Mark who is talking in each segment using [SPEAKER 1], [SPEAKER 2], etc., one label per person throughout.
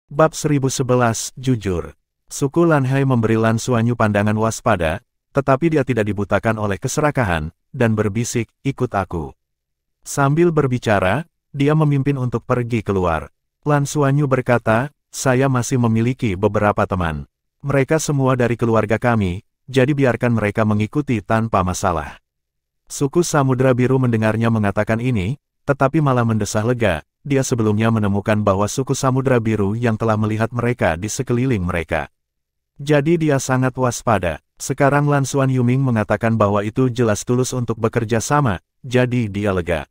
[SPEAKER 1] Bab 1011, Jujur. Suku Lanhai memberi Lan Xuanyu pandangan waspada, tetapi dia tidak dibutakan oleh keserakahan, dan berbisik, ikut aku. Sambil berbicara, dia memimpin untuk pergi keluar. Lan Xuanyu berkata, saya masih memiliki beberapa teman. Mereka semua dari keluarga kami, jadi biarkan mereka mengikuti tanpa masalah. Suku Samudra Biru mendengarnya mengatakan ini, tetapi malah mendesah lega. Dia sebelumnya menemukan bahwa suku Samudra Biru yang telah melihat mereka di sekeliling mereka. Jadi dia sangat waspada. Sekarang Lan Xuanyu mengatakan bahwa itu jelas tulus untuk bekerja sama, jadi dia lega.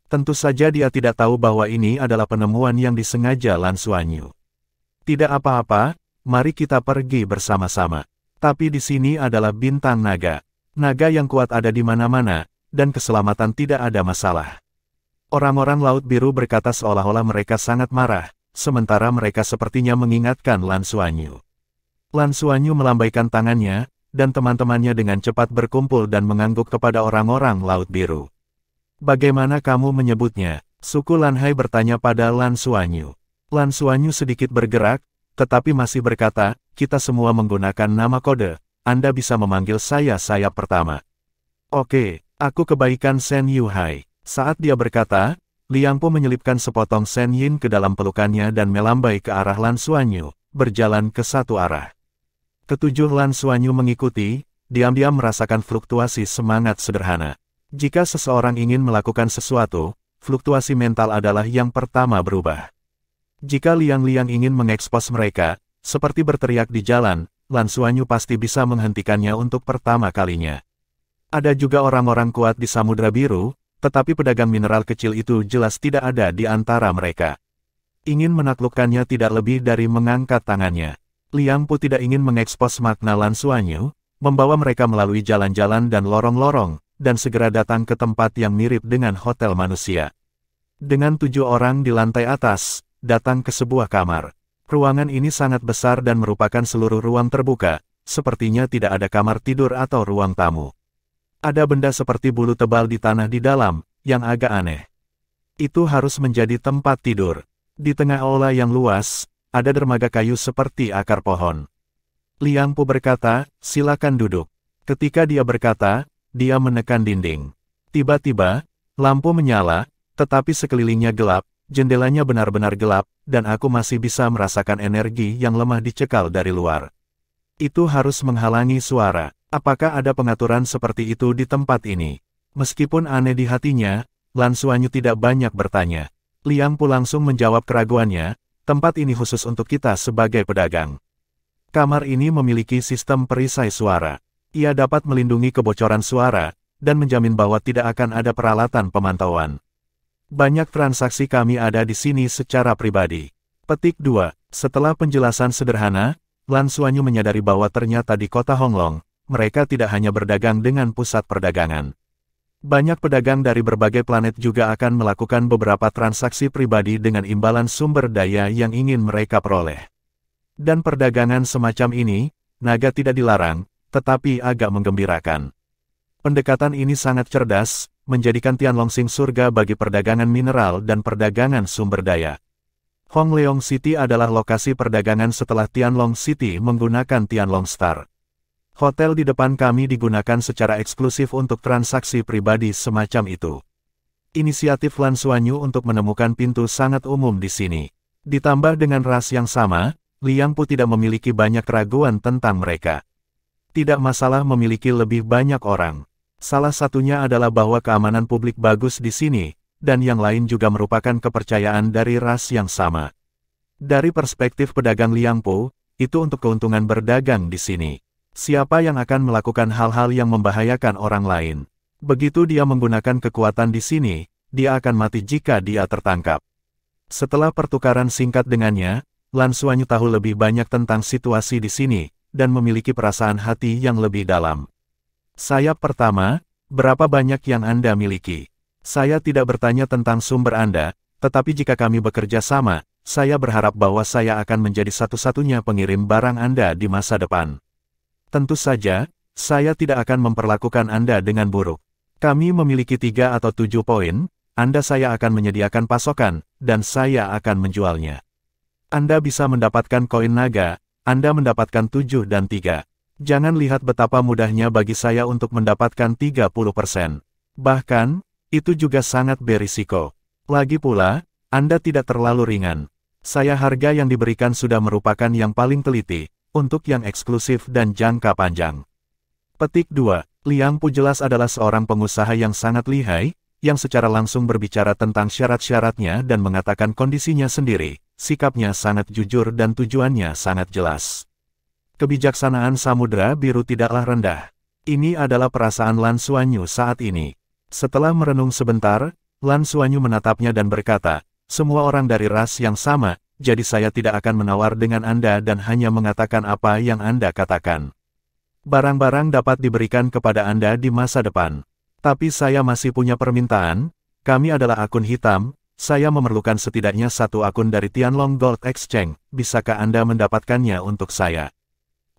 [SPEAKER 1] Tentu saja dia tidak tahu bahwa ini adalah penemuan yang disengaja Lan Xuanyu. Tidak apa-apa, mari kita pergi bersama-sama. Tapi di sini adalah bintang naga. Naga yang kuat ada di mana-mana, dan keselamatan tidak ada masalah. Orang-orang Laut Biru berkata seolah-olah mereka sangat marah, sementara mereka sepertinya mengingatkan Lan Xuanyu. Lan Xuanyu melambaikan tangannya, dan teman-temannya dengan cepat berkumpul dan mengangguk kepada orang-orang Laut Biru. Bagaimana kamu menyebutnya? Suku Lanhai bertanya pada Lan Xuanyu. Lan Xuanyu sedikit bergerak, tetapi masih berkata, kita semua menggunakan nama kode, Anda bisa memanggil saya pertama. Oke, aku kebaikan Shen Yuhai. Saat dia berkata, Liang Po menyelipkan sepotong Shen Yin ke dalam pelukannya dan melambai ke arah Lan Xuanyu, berjalan ke satu arah. Ketujuh Lan Xuanyu mengikuti, diam-diam merasakan fluktuasi semangat sederhana. Jika seseorang ingin melakukan sesuatu, fluktuasi mental adalah yang pertama berubah. Jika Liang ingin mengekspos mereka, seperti berteriak di jalan, Lan Xuanyu pasti bisa menghentikannya untuk pertama kalinya. Ada juga orang-orang kuat di Samudra Biru, tetapi pedagang mineral kecil itu jelas tidak ada di antara mereka. Ingin menaklukkannya tidak lebih dari mengangkat tangannya. Liang Po tidak ingin mengekspos makna Lan Xuanyu, membawa mereka melalui jalan-jalan dan lorong-lorong, dan segera datang ke tempat yang mirip dengan hotel manusia. Dengan 7 orang di lantai atas, datang ke sebuah kamar. Ruangan ini sangat besar dan merupakan seluruh ruang terbuka, sepertinya tidak ada kamar tidur atau ruang tamu. Ada benda seperti bulu tebal di tanah di dalam, yang agak aneh. Itu harus menjadi tempat tidur. Di tengah aula yang luas, ada dermaga kayu seperti akar pohon. Liang Po berkata, silakan duduk. Ketika dia berkata, dia menekan dinding. Tiba-tiba, lampu menyala, tetapi sekelilingnya gelap, jendelanya benar-benar gelap, dan aku masih bisa merasakan energi yang lemah dicekal dari luar. Itu harus menghalangi suara. Apakah ada pengaturan seperti itu di tempat ini? Meskipun aneh di hatinya, Lan Xuanyu tidak banyak bertanya. Liang Po langsung menjawab keraguannya, tempat ini khusus untuk kita sebagai pedagang. Kamar ini memiliki sistem perisai suara. Ia dapat melindungi kebocoran suara, dan menjamin bahwa tidak akan ada peralatan pemantauan. Banyak transaksi kami ada di sini secara pribadi. Petik 2. Setelah penjelasan sederhana, Lan Xuanyu menyadari bahwa ternyata di kota Honglong, mereka tidak hanya berdagang dengan pusat perdagangan. Banyak pedagang dari berbagai planet juga akan melakukan beberapa transaksi pribadi dengan imbalan sumber daya yang ingin mereka peroleh. Dan perdagangan semacam ini, naga tidak dilarang, tetapi agak menggembirakan. Pendekatan ini sangat cerdas, menjadikan Tianlongsing surga bagi perdagangan mineral dan perdagangan sumber daya. Hongleong City adalah lokasi perdagangan setelah Tianlong City menggunakan Tianlong Star. Hotel di depan kami digunakan secara eksklusif untuk transaksi pribadi semacam itu. Inisiatif Lan Xuanyu untuk menemukan pintu sangat umum di sini. Ditambah dengan ras yang sama, Liang Po tidak memiliki banyak keraguan tentang mereka. Tidak masalah memiliki lebih banyak orang. Salah satunya adalah bahwa keamanan publik bagus di sini, dan yang lain juga merupakan kepercayaan dari ras yang sama. Dari perspektif pedagang Liang Po, itu untuk keuntungan berdagang di sini. Siapa yang akan melakukan hal-hal yang membahayakan orang lain? Begitu dia menggunakan kekuatan di sini, dia akan mati jika dia tertangkap. Setelah pertukaran singkat dengannya, Lan Xuanyu tahu lebih banyak tentang situasi di sini, dan memiliki perasaan hati yang lebih dalam. Saya pertama, berapa banyak yang Anda miliki? Saya tidak bertanya tentang sumber Anda, tetapi jika kami bekerja sama, saya berharap bahwa saya akan menjadi satu-satunya pengirim barang Anda di masa depan. Tentu saja, saya tidak akan memperlakukan Anda dengan buruk. Kami memiliki 3 atau 7 poin, saya akan menyediakan pasokan, dan saya akan menjualnya. Anda bisa mendapatkan koin naga, Anda mendapatkan 7 dan 3. Jangan lihat betapa mudahnya bagi saya untuk mendapatkan 30%. Bahkan, itu juga sangat berisiko. Lagi pula, Anda tidak terlalu ringan. Harga yang diberikan sudah merupakan yang paling teliti, untuk yang eksklusif dan jangka panjang. Petik 2. Liang Po jelas adalah seorang pengusaha yang sangat lihai, yang secara langsung berbicara tentang syarat-syaratnya dan mengatakan kondisinya sendiri. Sikapnya sangat jujur dan tujuannya sangat jelas. Kebijaksanaan Samudra Biru tidaklah rendah. Ini adalah perasaan Lan Xuanyu saat ini. Setelah merenung sebentar, Lan Xuanyu menatapnya dan berkata, semua orang dari ras yang sama, jadi saya tidak akan menawar dengan Anda dan hanya mengatakan apa yang Anda katakan. Barang-barang dapat diberikan kepada Anda di masa depan. Tapi saya masih punya permintaan, kami adalah akun hitam, saya memerlukan setidaknya satu akun dari Tianlong Gold Exchange, bisakah Anda mendapatkannya untuk saya?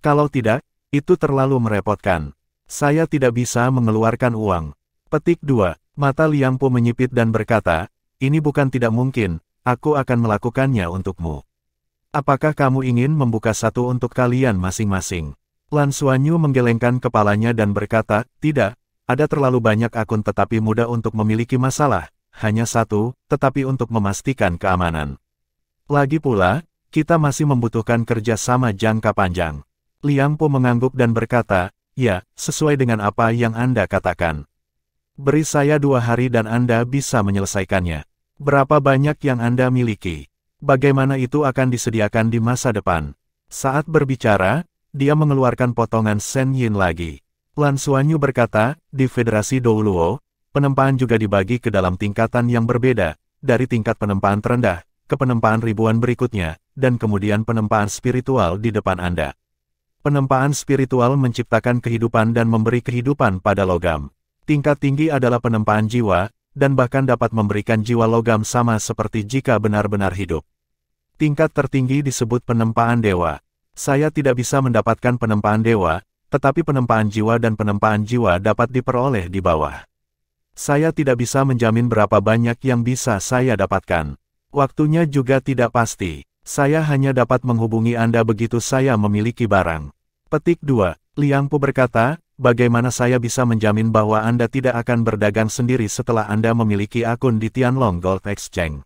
[SPEAKER 1] Kalau tidak, itu terlalu merepotkan. Saya tidak bisa mengeluarkan uang. Petik 2. Mata Liang Po menyipit dan berkata, ini bukan tidak mungkin, aku akan melakukannya untukmu. Apakah kamu ingin membuka satu untuk kalian masing-masing? Lan Xuanyu menggelengkan kepalanya dan berkata, tidak, ada terlalu banyak akun tetapi mudah untuk memiliki masalah. Hanya satu, tetapi untuk memastikan keamanan. Lagi pula, kita masih membutuhkan kerjasama jangka panjang. Liang Po mengangguk dan berkata, ya, sesuai dengan apa yang Anda katakan. Beri saya 2 hari dan Anda bisa menyelesaikannya. Berapa banyak yang Anda miliki? Bagaimana itu akan disediakan di masa depan? Saat berbicara, dia mengeluarkan potongan Sen Yin lagi. Lan Xuanyu berkata, di Federasi Douluo, penempaan juga dibagi ke dalam tingkatan yang berbeda, dari tingkat penempaan terendah, ke penempaan ribuan berikutnya, dan kemudian penempaan spiritual di depan Anda. Penempaan spiritual menciptakan kehidupan dan memberi kehidupan pada logam. Tingkat tinggi adalah penempaan jiwa, dan bahkan dapat memberikan jiwa logam sama seperti jika benar-benar hidup. Tingkat tertinggi disebut penempaan dewa. Saya tidak bisa mendapatkan penempaan dewa, tetapi penempaan jiwa dan penempaan jiwa dapat diperoleh di bawah. Saya tidak bisa menjamin berapa banyak yang bisa saya dapatkan. Waktunya juga tidak pasti. Saya hanya dapat menghubungi Anda begitu saya memiliki barang. Petik 2. Liang Po berkata, bagaimana saya bisa menjamin bahwa Anda tidak akan berdagang sendiri setelah Anda memiliki akun di Tianlong Gold Exchange?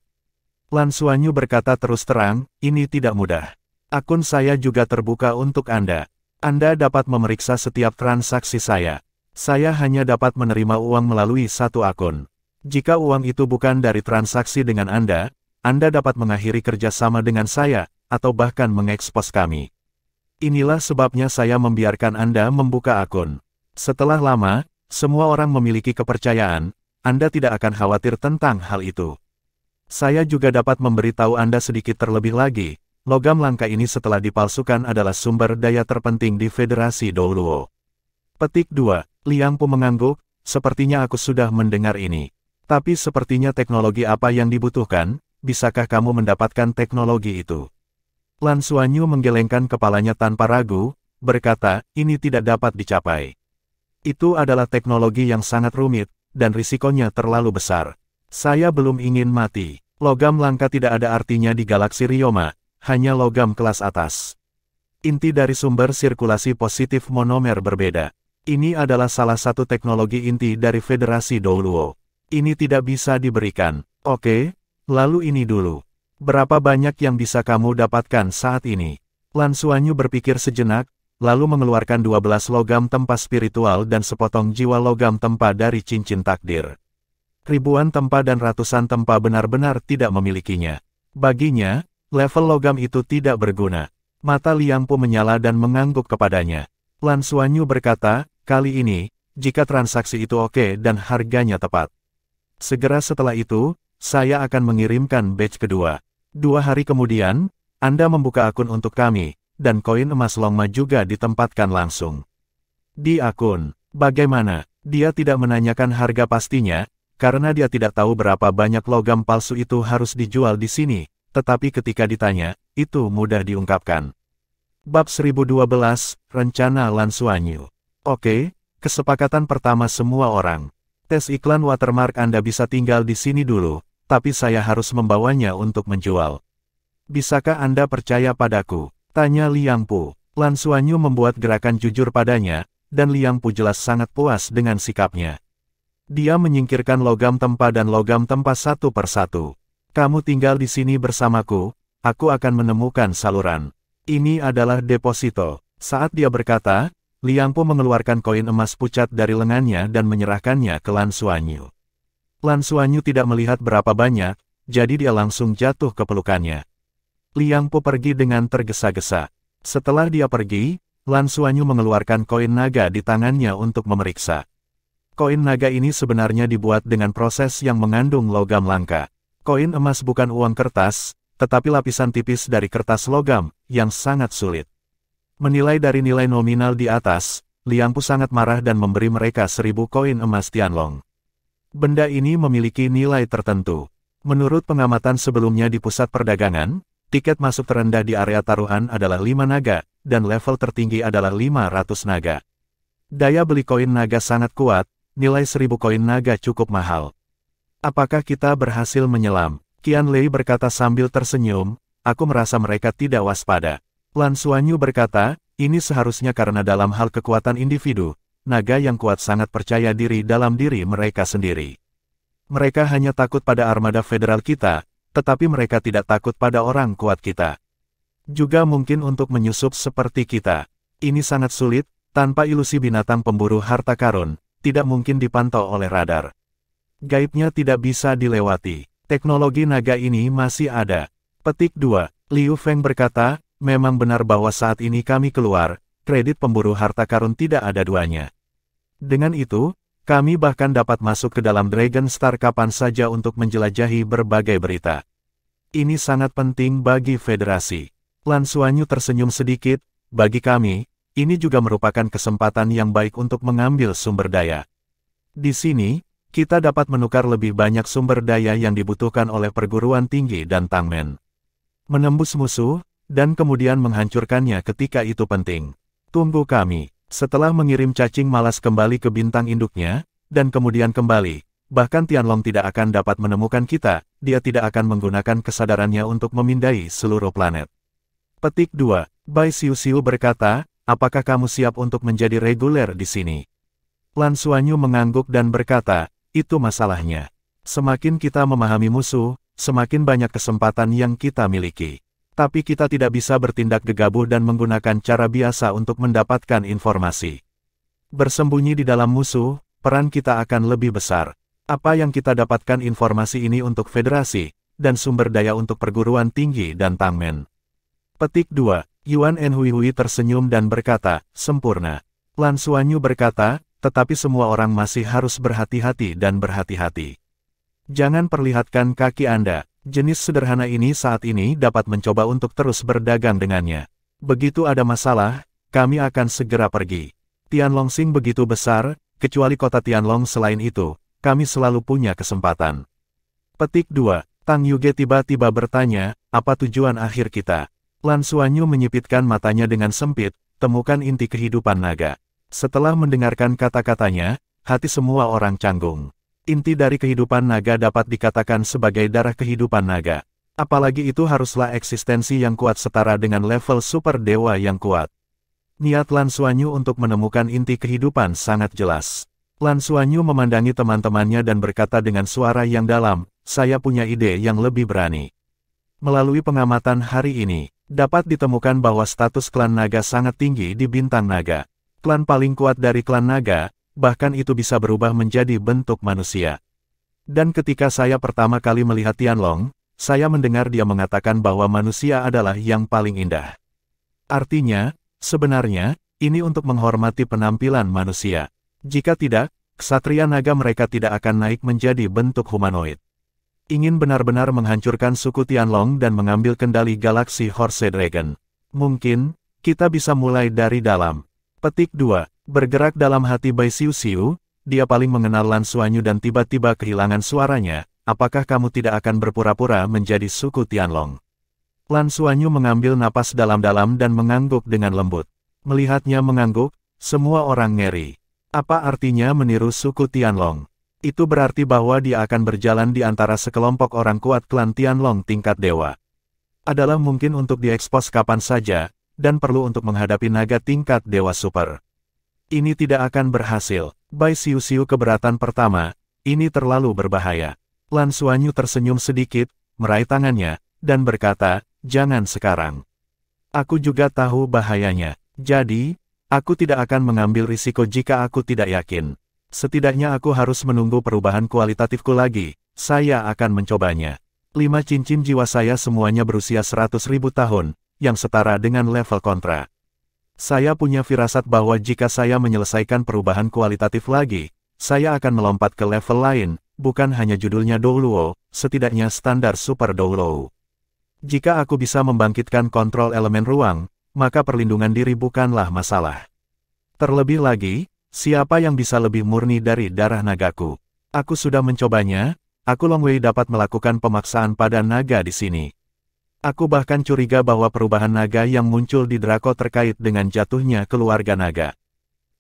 [SPEAKER 1] Lan Xuanyu berkata terus terang, ini tidak mudah. Akun saya juga terbuka untuk Anda. Anda dapat memeriksa setiap transaksi saya. Saya hanya dapat menerima uang melalui satu akun. Jika uang itu bukan dari transaksi dengan Anda dapat mengakhiri kerjasama dengan saya, atau bahkan mengekspos kami. Inilah sebabnya saya membiarkan Anda membuka akun. Setelah lama, semua orang memiliki kepercayaan, Anda tidak akan khawatir tentang hal itu. Saya juga dapat memberitahu Anda sedikit terlebih lagi, logam langka ini setelah dipalsukan adalah sumber daya terpenting di Federasi Douluo. Petik 2. Liang Po mengangguk, sepertinya aku sudah mendengar ini. Tapi sepertinya teknologi apa yang dibutuhkan, bisakah kamu mendapatkan teknologi itu? Lan Xuanyu menggelengkan kepalanya tanpa ragu, berkata, ini tidak dapat dicapai. Itu adalah teknologi yang sangat rumit, dan risikonya terlalu besar. Saya belum ingin mati. Logam langka tidak ada artinya di galaksi Ryoma, hanya logam kelas atas. Inti dari sumber sirkulasi positif monomer berbeda. Ini adalah salah satu teknologi inti dari Federasi Douluo. Ini tidak bisa diberikan. Oke, lalu ini dulu. Berapa banyak yang bisa kamu dapatkan saat ini? Lan Xuanyu berpikir sejenak, lalu mengeluarkan 12 logam tempa spiritual dan sepotong jiwa logam tempa dari cincin takdir. Ribuan tempa dan ratusan tempa benar-benar tidak memilikinya. Baginya, level logam itu tidak berguna. Mata Liang Po menyala dan mengangguk kepadanya. Lan Xuanyu berkata, kali ini, jika transaksi itu oke dan harganya tepat. Segera setelah itu, saya akan mengirimkan batch kedua. 2 hari kemudian, Anda membuka akun untuk kami, dan koin emas Longma juga ditempatkan langsung. Di akun, bagaimana? Dia tidak menanyakan harga pastinya, karena dia tidak tahu berapa banyak logam palsu itu harus dijual di sini, tetapi ketika ditanya, itu mudah diungkapkan. Bab 1012, Rencana Lan Xuanyu. Oke, kesepakatan pertama semua orang. Tes iklan watermark Anda bisa tinggal di sini dulu, tapi saya harus membawanya untuk menjual. Bisakah Anda percaya padaku? Tanya Liang Po. Lan Xuanyu membuat gerakan jujur padanya, dan Liang Po jelas sangat puas dengan sikapnya. Dia menyingkirkan logam tempa dan logam tempa satu persatu. Kamu tinggal di sini bersamaku, aku akan menemukan saluran. Ini adalah deposito. Saat dia berkata, Liang Po mengeluarkan koin emas pucat dari lengannya dan menyerahkannya ke Lan Xuanyu. Lan Xuanyu tidak melihat berapa banyak, jadi dia langsung jatuh ke pelukannya. Liang Po pergi dengan tergesa-gesa. Setelah dia pergi, Lan Xuanyu mengeluarkan koin naga di tangannya untuk memeriksa. Koin naga ini sebenarnya dibuat dengan proses yang mengandung logam langka. Koin emas bukan uang kertas, tetapi lapisan tipis dari kertas logam, yang sangat sulit. Menilai dari nilai nominal di atas, Liang Po sangat marah dan memberi mereka 1000 koin emas Tianlong. Benda ini memiliki nilai tertentu. Menurut pengamatan sebelumnya di pusat perdagangan, tiket masuk terendah di area taruhan adalah 5 naga, dan level tertinggi adalah 500 naga. Daya beli koin naga sangat kuat, nilai 1000 koin naga cukup mahal. Apakah kita berhasil menyelam? Qian Lei berkata sambil tersenyum, aku merasa mereka tidak waspada. Lan Xuanyu berkata, ini seharusnya karena dalam hal kekuatan individu, naga yang kuat sangat percaya diri dalam diri mereka sendiri. Mereka hanya takut pada armada federal kita, tetapi mereka tidak takut pada orang kuat kita. Juga mungkin untuk menyusup seperti kita. Ini sangat sulit, tanpa ilusi binatang pemburu harta karun, tidak mungkin dipantau oleh radar. Gaibnya tidak bisa dilewati. Teknologi naga ini masih ada. Petik 2. Liu Feng berkata, memang benar bahwa saat ini kami keluar, kredit pemburu harta karun tidak ada duanya. Dengan itu, kami bahkan dapat masuk ke dalam Dragon Star kapan saja untuk menjelajahi berbagai berita. Ini sangat penting bagi federasi. Lan Xuanyu tersenyum sedikit, bagi kami, ini juga merupakan kesempatan yang baik untuk mengambil sumber daya. Di sini, kita dapat menukar lebih banyak sumber daya yang dibutuhkan oleh perguruan tinggi dan Tangmen. Menembus musuh, dan kemudian menghancurkannya ketika itu penting. Tunggu kami. Setelah mengirim cacing malas kembali ke bintang induknya, dan kemudian kembali, bahkan Tianlong tidak akan dapat menemukan kita, dia tidak akan menggunakan kesadarannya untuk memindai seluruh planet. Petik 2. Bai Xiu berkata, apakah kamu siap untuk menjadi reguler di sini? Lan Xuanyu mengangguk dan berkata, itu masalahnya. Semakin kita memahami musuh, semakin banyak kesempatan yang kita miliki. Tapi kita tidak bisa bertindak gegabah dan menggunakan cara biasa untuk mendapatkan informasi. Bersembunyi di dalam musuh, peran kita akan lebih besar. Apa yang kita dapatkan informasi ini untuk federasi, dan sumber daya untuk perguruan tinggi dan Tangmen. Petik 2. Yuan Enhui tersenyum dan berkata, sempurna. Lan Xuanyu berkata, tetapi semua orang masih harus berhati-hati dan berhati-hati. Jangan perlihatkan kaki Anda. Jenis sederhana ini saat ini dapat mencoba untuk terus berdagang dengannya. Begitu ada masalah, kami akan segera pergi. Tianlongsing begitu besar, kecuali kota Tianlong selain itu, kami selalu punya kesempatan. Petik 2. Tang Yuge tiba-tiba bertanya, apa tujuan akhir kita? Lan Xuanyu menyipitkan matanya dengan sempit, temukan inti kehidupan naga. Setelah mendengarkan kata-katanya, hati semua orang canggung. Inti dari kehidupan naga dapat dikatakan sebagai darah kehidupan naga. Apalagi itu haruslah eksistensi yang kuat setara dengan level super dewa yang kuat. Niat Lan Xuanyu untuk menemukan inti kehidupan sangat jelas. Lan Xuanyu memandangi teman-temannya dan berkata dengan suara yang dalam, saya punya ide yang lebih berani. Melalui pengamatan hari ini, dapat ditemukan bahwa status klan naga sangat tinggi di bintang naga. Klan paling kuat dari klan naga, bahkan itu bisa berubah menjadi bentuk manusia. Dan ketika saya pertama kali melihat Tianlong, saya mendengar dia mengatakan bahwa manusia adalah yang paling indah. Artinya, sebenarnya, ini untuk menghormati penampilan manusia. Jika tidak, ksatria naga mereka tidak akan naik menjadi bentuk humanoid. Ingin benar-benar menghancurkan suku Tianlong dan mengambil kendali galaksi Horse Dragon. Mungkin, kita bisa mulai dari dalam. Petik 2. Bergerak dalam hati Bai Xiu, dia paling mengenal Lan Xuanyu dan tiba-tiba kehilangan suaranya, apakah kamu tidak akan berpura-pura menjadi suku Tianlong? Lan Xuanyu mengambil napas dalam-dalam dan mengangguk dengan lembut. Melihatnya mengangguk, semua orang ngeri. Apa artinya meniru suku Tianlong? Itu berarti bahwa dia akan berjalan di antara sekelompok orang kuat klan Tianlong tingkat dewa. adalah mungkin untuk diekspos kapan saja, dan perlu untuk menghadapi naga tingkat Dewa Super. Ini tidak akan berhasil. Bai Xiuxiu keberatan pertama, ini terlalu berbahaya. Lan Xuanyu tersenyum sedikit, meraih tangannya, dan berkata, jangan sekarang. Aku juga tahu bahayanya. Jadi, aku tidak akan mengambil risiko jika aku tidak yakin. Setidaknya aku harus menunggu perubahan kualitatifku lagi. Saya akan mencobanya. 5 cincin jiwa saya semuanya berusia 100.000 tahun, yang setara dengan level kontra. Saya punya firasat bahwa jika saya menyelesaikan perubahan kualitatif lagi, saya akan melompat ke level lain, bukan hanya judulnya Douluo, setidaknya standar Super Douluo. Jika aku bisa membangkitkan kontrol elemen ruang, maka perlindungan diri bukanlah masalah. Terlebih lagi, siapa yang bisa lebih murni dari darah nagaku? Aku sudah mencobanya. Aku Long Wei dapat melakukan pemaksaan pada naga di sini. Aku bahkan curiga bahwa perubahan naga yang muncul di Draco terkait dengan jatuhnya keluarga naga.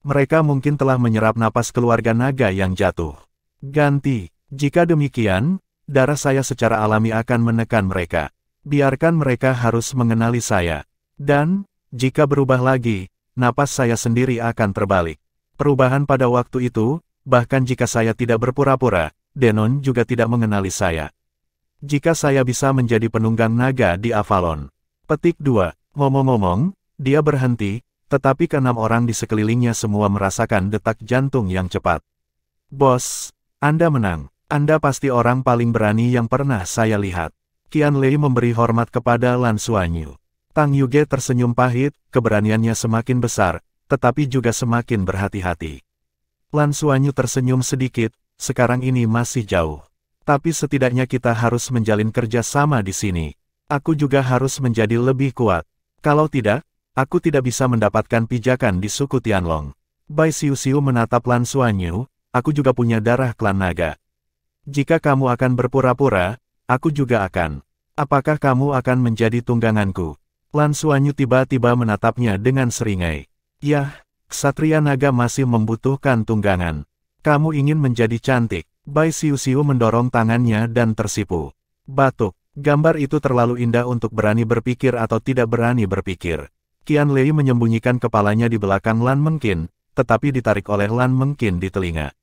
[SPEAKER 1] Mereka mungkin telah menyerap napas keluarga naga yang jatuh. Ganti. Jika demikian, darah saya secara alami akan menekan mereka. Biarkan mereka harus mengenali saya. Dan, jika berubah lagi, napas saya sendiri akan terbalik. Perubahan pada waktu itu, bahkan jika saya tidak berpura-pura, Denon juga tidak mengenali saya. Jika saya bisa menjadi penunggang naga di Avalon. Petik 2. Ngomong-ngomong, dia berhenti, tetapi keenam orang di sekelilingnya semua merasakan detak jantung yang cepat. Bos, Anda menang. Anda pasti orang paling berani yang pernah saya lihat. Qian Lei memberi hormat kepada Lan Xuanyu. Tang Yuge tersenyum pahit, keberaniannya semakin besar, tetapi juga semakin berhati-hati. Lan Xuanyu tersenyum sedikit. Sekarang ini masih jauh. Tapi setidaknya kita harus menjalin kerja sama di sini. Aku juga harus menjadi lebih kuat. Kalau tidak, aku tidak bisa mendapatkan pijakan di suku Tianlong. Bai Xiuxiu menatap Lan Xuanyu, aku juga punya darah klan naga. Jika kamu akan berpura-pura, aku juga akan. Apakah kamu akan menjadi tungganganku? Lan Xuanyu tiba-tiba menatapnya dengan seringai. Yah, Ksatria Naga masih membutuhkan tunggangan. Kamu ingin menjadi cantik. Bai Xiuxiu mendorong tangannya dan tersipu. Batuk. Gambar itu terlalu indah untuk berani berpikir atau tidak berani berpikir. Qian Lei menyembunyikan kepalanya di belakang Lan Mengqin, tetapi ditarik oleh Lan Mengqin di telinga.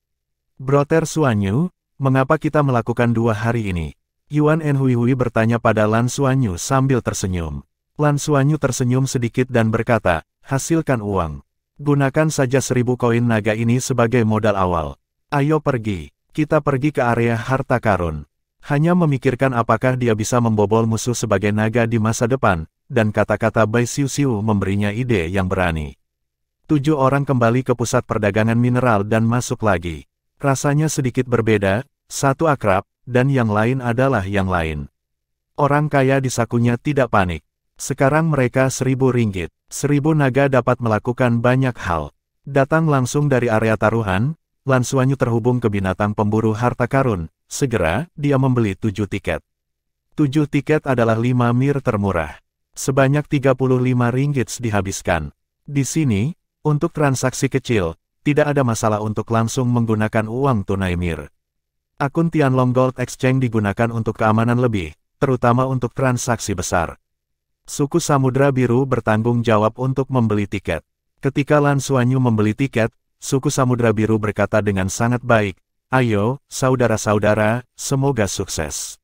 [SPEAKER 1] Broter Xuanyu, mengapa kita melakukan 2 hari ini? Yuan Enhui bertanya pada Lan Xuanyu sambil tersenyum. Lan Xuanyu tersenyum sedikit dan berkata, hasilkan uang. Gunakan saja 1000 koin naga ini sebagai modal awal. Ayo pergi. Kita pergi ke area harta karun. Hanya memikirkan apakah dia bisa membobol musuh sebagai naga di masa depan, dan kata-kata Bai Xiuxiu memberinya ide yang berani. 7 orang kembali ke pusat perdagangan mineral dan masuk lagi. Rasanya sedikit berbeda, satu akrab, dan yang lain adalah yang lain. Orang kaya di sakunya tidak panik. Sekarang mereka 1000 ringgit. 1000 naga dapat melakukan banyak hal. Datang langsung dari area taruhan, Lan Xuanyu terhubung ke binatang pemburu harta karun. Segera, dia membeli 7 tiket. 7 tiket adalah 5 mir termurah. Sebanyak 35 ringgit dihabiskan. Di sini, untuk transaksi kecil, tidak ada masalah untuk langsung menggunakan uang tunai mir. Akun Tianlong Gold Exchange digunakan untuk keamanan lebih, terutama untuk transaksi besar. Suku Samudra Biru bertanggung jawab untuk membeli tiket. Ketika Lan Xuanyu membeli tiket, suku Samudra Biru berkata dengan sangat baik, ayo, saudara-saudara, semoga sukses.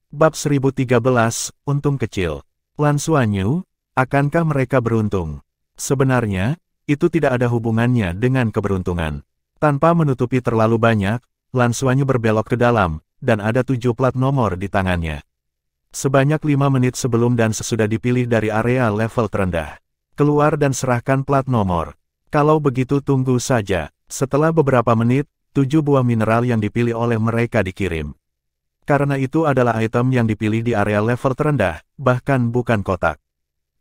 [SPEAKER 1] Bab 1013, Untung Kecil. Lan Xuanyu, akankah mereka beruntung? Sebenarnya, itu tidak ada hubungannya dengan keberuntungan. Tanpa menutupi terlalu banyak, Lan Xuanyu berbelok ke dalam, dan ada 7 plat nomor di tangannya. Sebanyak 5 menit sebelum dan sesudah dipilih dari area level terendah. Keluar dan serahkan plat nomor. Kalau begitu tunggu saja. Setelah beberapa menit, 7 buah mineral yang dipilih oleh mereka dikirim. Karena itu adalah item yang dipilih di area level terendah, bahkan bukan kotak.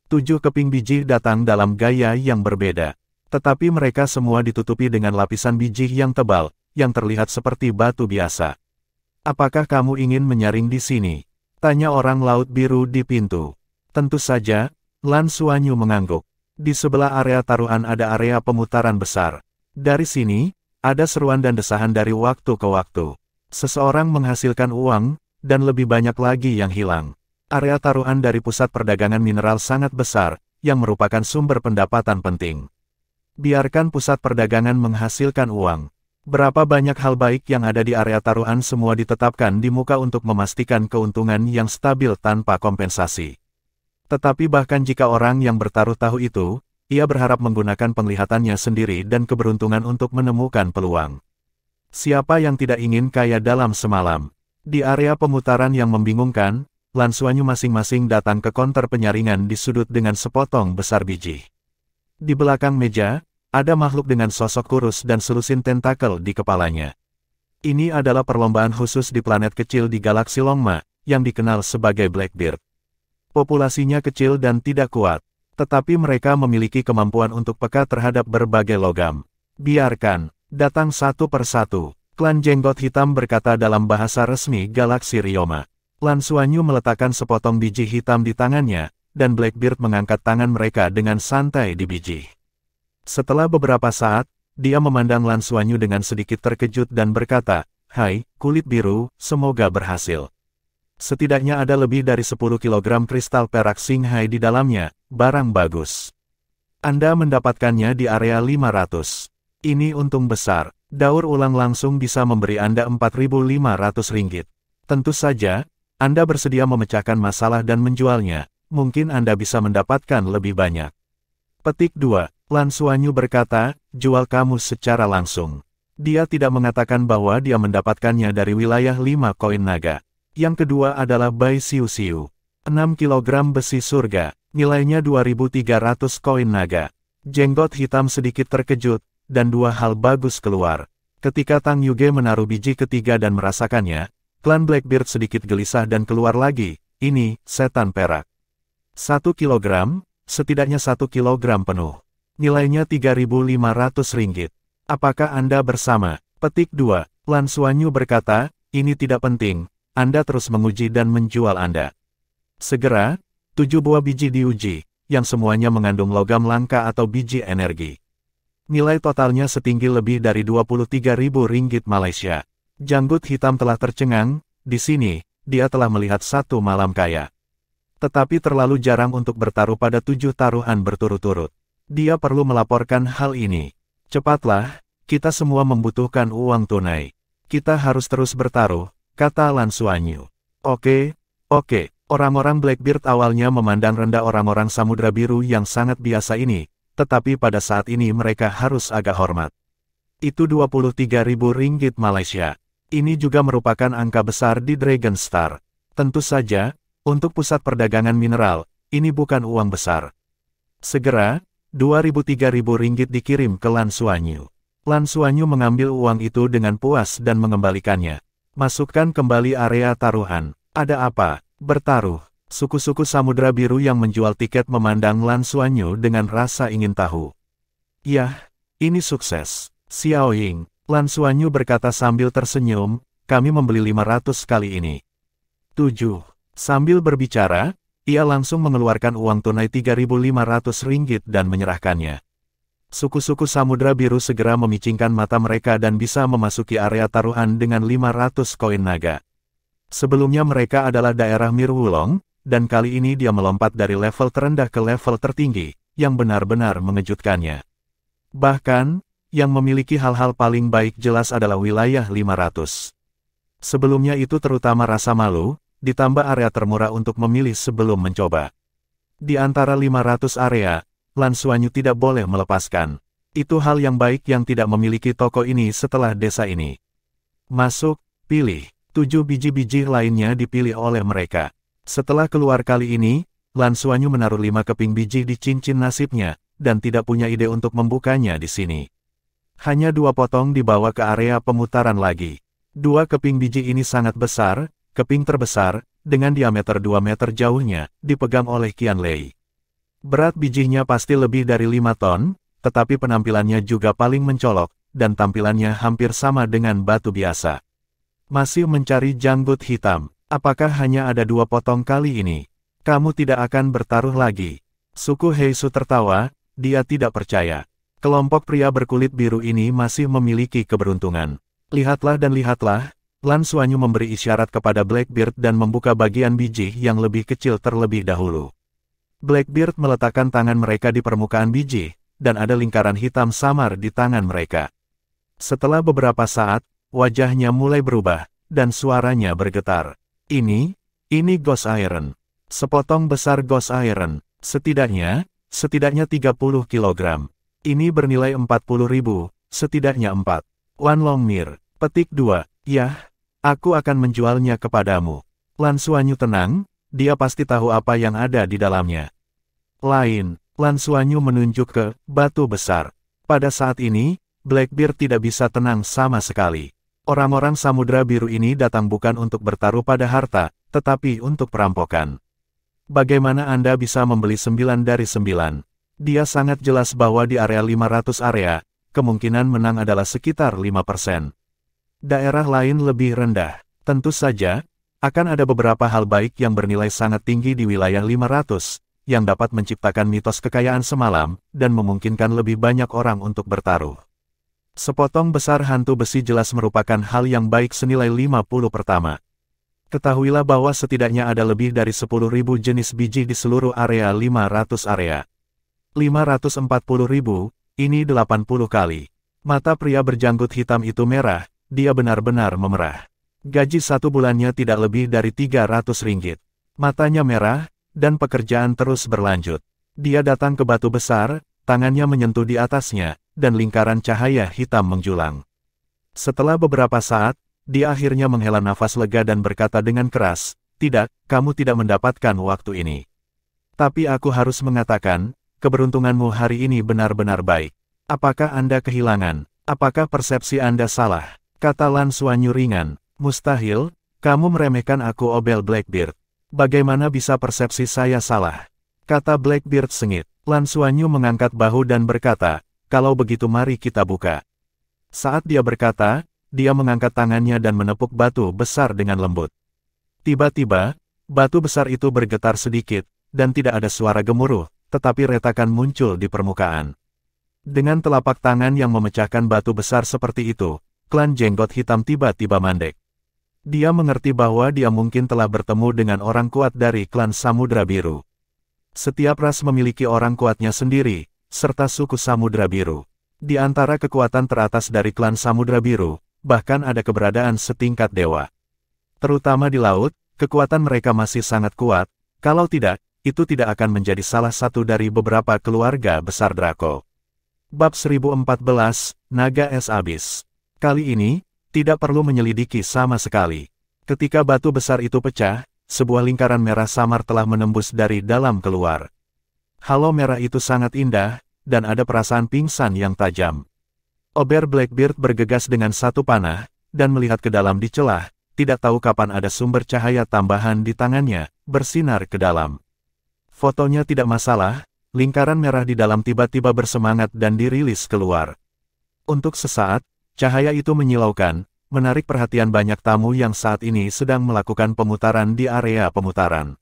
[SPEAKER 1] 7 keping biji datang dalam gaya yang berbeda. Tetapi mereka semua ditutupi dengan lapisan biji yang tebal, yang terlihat seperti batu biasa. Apakah kamu ingin menyaring di sini? Tanya orang Laut Biru di pintu. Tentu saja, Lan Xuanyu mengangguk. Di sebelah area taruhan ada area pemutaran besar. Dari sini, ada seruan dan desahan dari waktu ke waktu. Seseorang menghasilkan uang, dan lebih banyak lagi yang hilang. Area taruhan dari pusat perdagangan mineral sangat besar, yang merupakan sumber pendapatan penting. Biarkan pusat perdagangan menghasilkan uang. Berapa banyak hal baik yang ada di area taruhan semua ditetapkan di muka untuk memastikan keuntungan yang stabil tanpa kompensasi. Tetapi bahkan jika orang yang bertaruh tahu itu, ia berharap menggunakan penglihatannya sendiri dan keberuntungan untuk menemukan peluang. Siapa yang tidak ingin kaya dalam semalam? Di area pemutaran yang membingungkan, Lansuanyu masing-masing datang ke konter penyaringan di sudut dengan sepotong besar biji. Di belakang meja, ada makhluk dengan sosok kurus dan selusin tentakel di kepalanya. Ini adalah perlombaan khusus di planet kecil di galaksi Longma, yang dikenal sebagai Blackbeard. Populasinya kecil dan tidak kuat, tetapi mereka memiliki kemampuan untuk peka terhadap berbagai logam. Biarkan, datang satu persatu, klan Jenggot Hitam berkata dalam bahasa resmi galaksi Ryoma. Lansuanyu meletakkan sepotong biji hitam di tangannya, dan Blackbeard mengangkat tangan mereka dengan santai di biji. Setelah beberapa saat, dia memandang Lansuanyu dengan sedikit terkejut dan berkata, "Hai, kulit biru, semoga berhasil. Setidaknya ada lebih dari 10 kg kristal perak Xinghai di dalamnya, barang bagus. Anda mendapatkannya di area 500. Ini untung besar, daur ulang langsung bisa memberi Anda 4.500 ringgit. Tentu saja, Anda bersedia memecahkan masalah dan menjualnya, mungkin Anda bisa mendapatkan lebih banyak." Petik 2. Lansuanyu berkata, "Jual kamu secara langsung." Dia tidak mengatakan bahwa dia mendapatkannya dari wilayah 5 koin naga. Yang kedua adalah Bai Siu Siu. 6 kg besi surga, nilainya 2.300 koin naga. Jenggot Hitam sedikit terkejut, dan dua hal bagus keluar. Ketika Tang Yuge menaruh biji ketiga dan merasakannya, klan Blackbeard sedikit gelisah dan keluar lagi, "Ini, setan perak. 1 kilogram, setidaknya 1 kilogram penuh. Nilainya 3.500 ringgit. Apakah Anda bersama?" Petik 2. Lansuanyu berkata, "Ini tidak penting, Anda terus menguji dan menjual Anda." Segera, 7 buah biji diuji, yang semuanya mengandung logam langka atau biji energi. Nilai totalnya setinggi lebih dari 23.000 ringgit Malaysia. Janggut Hitam telah tercengang, di sini, dia telah melihat satu malam kaya. Tetapi terlalu jarang untuk bertaruh pada 7 taruhan berturut-turut. Dia perlu melaporkan hal ini. "Cepatlah, kita semua membutuhkan uang tunai. Kita harus terus bertaruh," kata Lansuanyu. Oke. Orang-orang Blackbeard awalnya memandang rendah orang-orang Samudra Biru yang sangat biasa ini, tetapi pada saat ini mereka harus agak hormat. Itu 23.000 ringgit Malaysia. Ini juga merupakan angka besar di Dragon Star. Tentu saja, untuk pusat perdagangan mineral, ini bukan uang besar. Segera, 2.000-3.000 ringgit dikirim ke Lansuanyu. Lansuanyu mengambil uang itu dengan puas dan mengembalikannya. Masukkan kembali area taruhan. Ada apa? Bertaruh. Suku-suku Samudra Biru yang menjual tiket memandang Lansuanyu dengan rasa ingin tahu. "Yah, ini sukses, Xiao Ying," Lansuanyu berkata sambil tersenyum, "kami membeli 500 kali ini." 7. Sambil berbicara, ia langsung mengeluarkan uang tunai 3.500 ringgit dan menyerahkannya. Suku-suku Samudra Biru segera memicingkan mata mereka dan bisa memasuki area taruhan dengan 500 koin naga. Sebelumnya mereka adalah daerah Mir Wulong, dan kali ini dia melompat dari level terendah ke level tertinggi, yang benar-benar mengejutkannya. Bahkan, yang memiliki hal-hal paling baik jelas adalah wilayah 500. Sebelumnya itu terutama rasa malu, ditambah area termurah untuk memilih sebelum mencoba. Di antara 500 area, Lansuanyu tidak boleh melepaskan. Itu hal yang baik yang tidak memiliki toko ini setelah desa ini. Masuk, pilih. 7 biji-biji lainnya dipilih oleh mereka. Setelah keluar kali ini, Lansuanyu menaruh 5 keping biji di cincin nasibnya, dan tidak punya ide untuk membukanya di sini. Hanya 2 potong dibawa ke area pemutaran lagi. 2 keping biji ini sangat besar, keping terbesar, dengan diameter 2 meter jauhnya, dipegang oleh Qian Lei. Berat bijinya pasti lebih dari 5 ton, tetapi penampilannya juga paling mencolok, dan tampilannya hampir sama dengan batu biasa. Masih mencari janggut hitam. Apakah hanya ada 2 potong kali ini? Kamu tidak akan bertaruh lagi. Suku Heisu tertawa, dia tidak percaya. Kelompok pria berkulit biru ini masih memiliki keberuntungan. Lihatlah dan lihatlah, Lan Xuanyu memberi isyarat kepada Blackbeard dan membuka bagian biji yang lebih kecil terlebih dahulu. Blackbeard meletakkan tangan mereka di permukaan biji, dan ada lingkaran hitam samar di tangan mereka. Setelah beberapa saat, wajahnya mulai berubah, dan suaranya bergetar. Ini Ghost Iron. Sepotong besar Ghost Iron. Setidaknya 30 kilogram. Ini bernilai 40.000, setidaknya 4. Wan Longmir. Petik 2. Yah, aku akan menjualnya kepadamu. Lan Xuanyu tenang, dia pasti tahu apa yang ada di dalamnya. Lan Xuanyu menunjuk ke batu besar. Pada saat ini, Blackbeard tidak bisa tenang sama sekali. Orang-orang Samudra Biru ini datang bukan untuk bertaruh pada harta, tetapi untuk perampokan. Bagaimana Anda bisa membeli 9 dari 9? Dia sangat jelas bahwa di area 500 area, kemungkinan menang adalah sekitar 5%. Daerah lain lebih rendah. Tentu saja, akan ada beberapa hal baik yang bernilai sangat tinggi di wilayah 500, yang dapat menciptakan mitos kekayaan semalam, dan memungkinkan lebih banyak orang untuk bertaruh. Sepotong besar hantu besi jelas merupakan hal yang baik senilai 50 pertama. Ketahuilah bahwa setidaknya ada lebih dari 10.000 jenis biji di seluruh area 500 area. 540.000, ini 80 kali. Mata pria berjanggut hitam itu merah, dia benar-benar memerah. Gaji 1 bulannya tidak lebih dari 300 ringgit. Matanya merah, dan pekerjaan terus berlanjut. Dia datang ke batu besar, tangannya menyentuh di atasnya, dan lingkaran cahaya hitam menjulang. Setelah beberapa saat, dia akhirnya menghela nafas lega dan berkata dengan keras, "Tidak, kamu tidak mendapatkan waktu ini. Tapi aku harus mengatakan, keberuntunganmu hari ini benar-benar baik. Apakah Anda kehilangan? Apakah persepsi Anda salah?" Kata Lan Xuanyu ringan, "Mustahil, kamu meremehkan aku." Obel Blackbeard. "Bagaimana bisa persepsi saya salah?" Kata Blackbeard sengit. Lan Xuanyu mengangkat bahu dan berkata, "Kalau begitu mari kita buka." Saat dia berkata, dia mengangkat tangannya dan menepuk batu besar dengan lembut. Tiba-tiba, batu besar itu bergetar sedikit, dan tidak ada suara gemuruh, tetapi retakan muncul di permukaan. Dengan telapak tangan yang memecahkan batu besar seperti itu, klan jenggot hitam tiba-tiba mandek. Dia mengerti bahwa dia mungkin telah bertemu dengan orang kuat dari klan Samudra Biru. Setiap ras memiliki orang kuatnya sendiri, serta suku Samudra Biru. Di antara kekuatan teratas dari klan Samudra Biru, bahkan ada keberadaan setingkat dewa. Terutama di laut, kekuatan mereka masih sangat kuat, kalau tidak, itu tidak akan menjadi salah satu dari beberapa keluarga besar Draco. Bab 1014, Naga Es Abis. Kali ini, tidak perlu menyelidiki sama sekali. Ketika batu besar itu pecah, sebuah lingkaran merah samar telah menembus dari dalam keluar. Halo merah itu sangat indah, dan ada perasaan pingsan yang tajam. Ober Blackbeard bergegas dengan satu panah, dan melihat ke dalam di celah, tidak tahu kapan ada sumber cahaya tambahan di tangannya, bersinar ke dalam. Fotonya tidak masalah, lingkaran merah di dalam tiba-tiba bersemangat dan dirilis keluar. Untuk sesaat, cahaya itu menyilaukan, menarik perhatian banyak tamu yang saat ini sedang melakukan pemutaran di area pemutaran.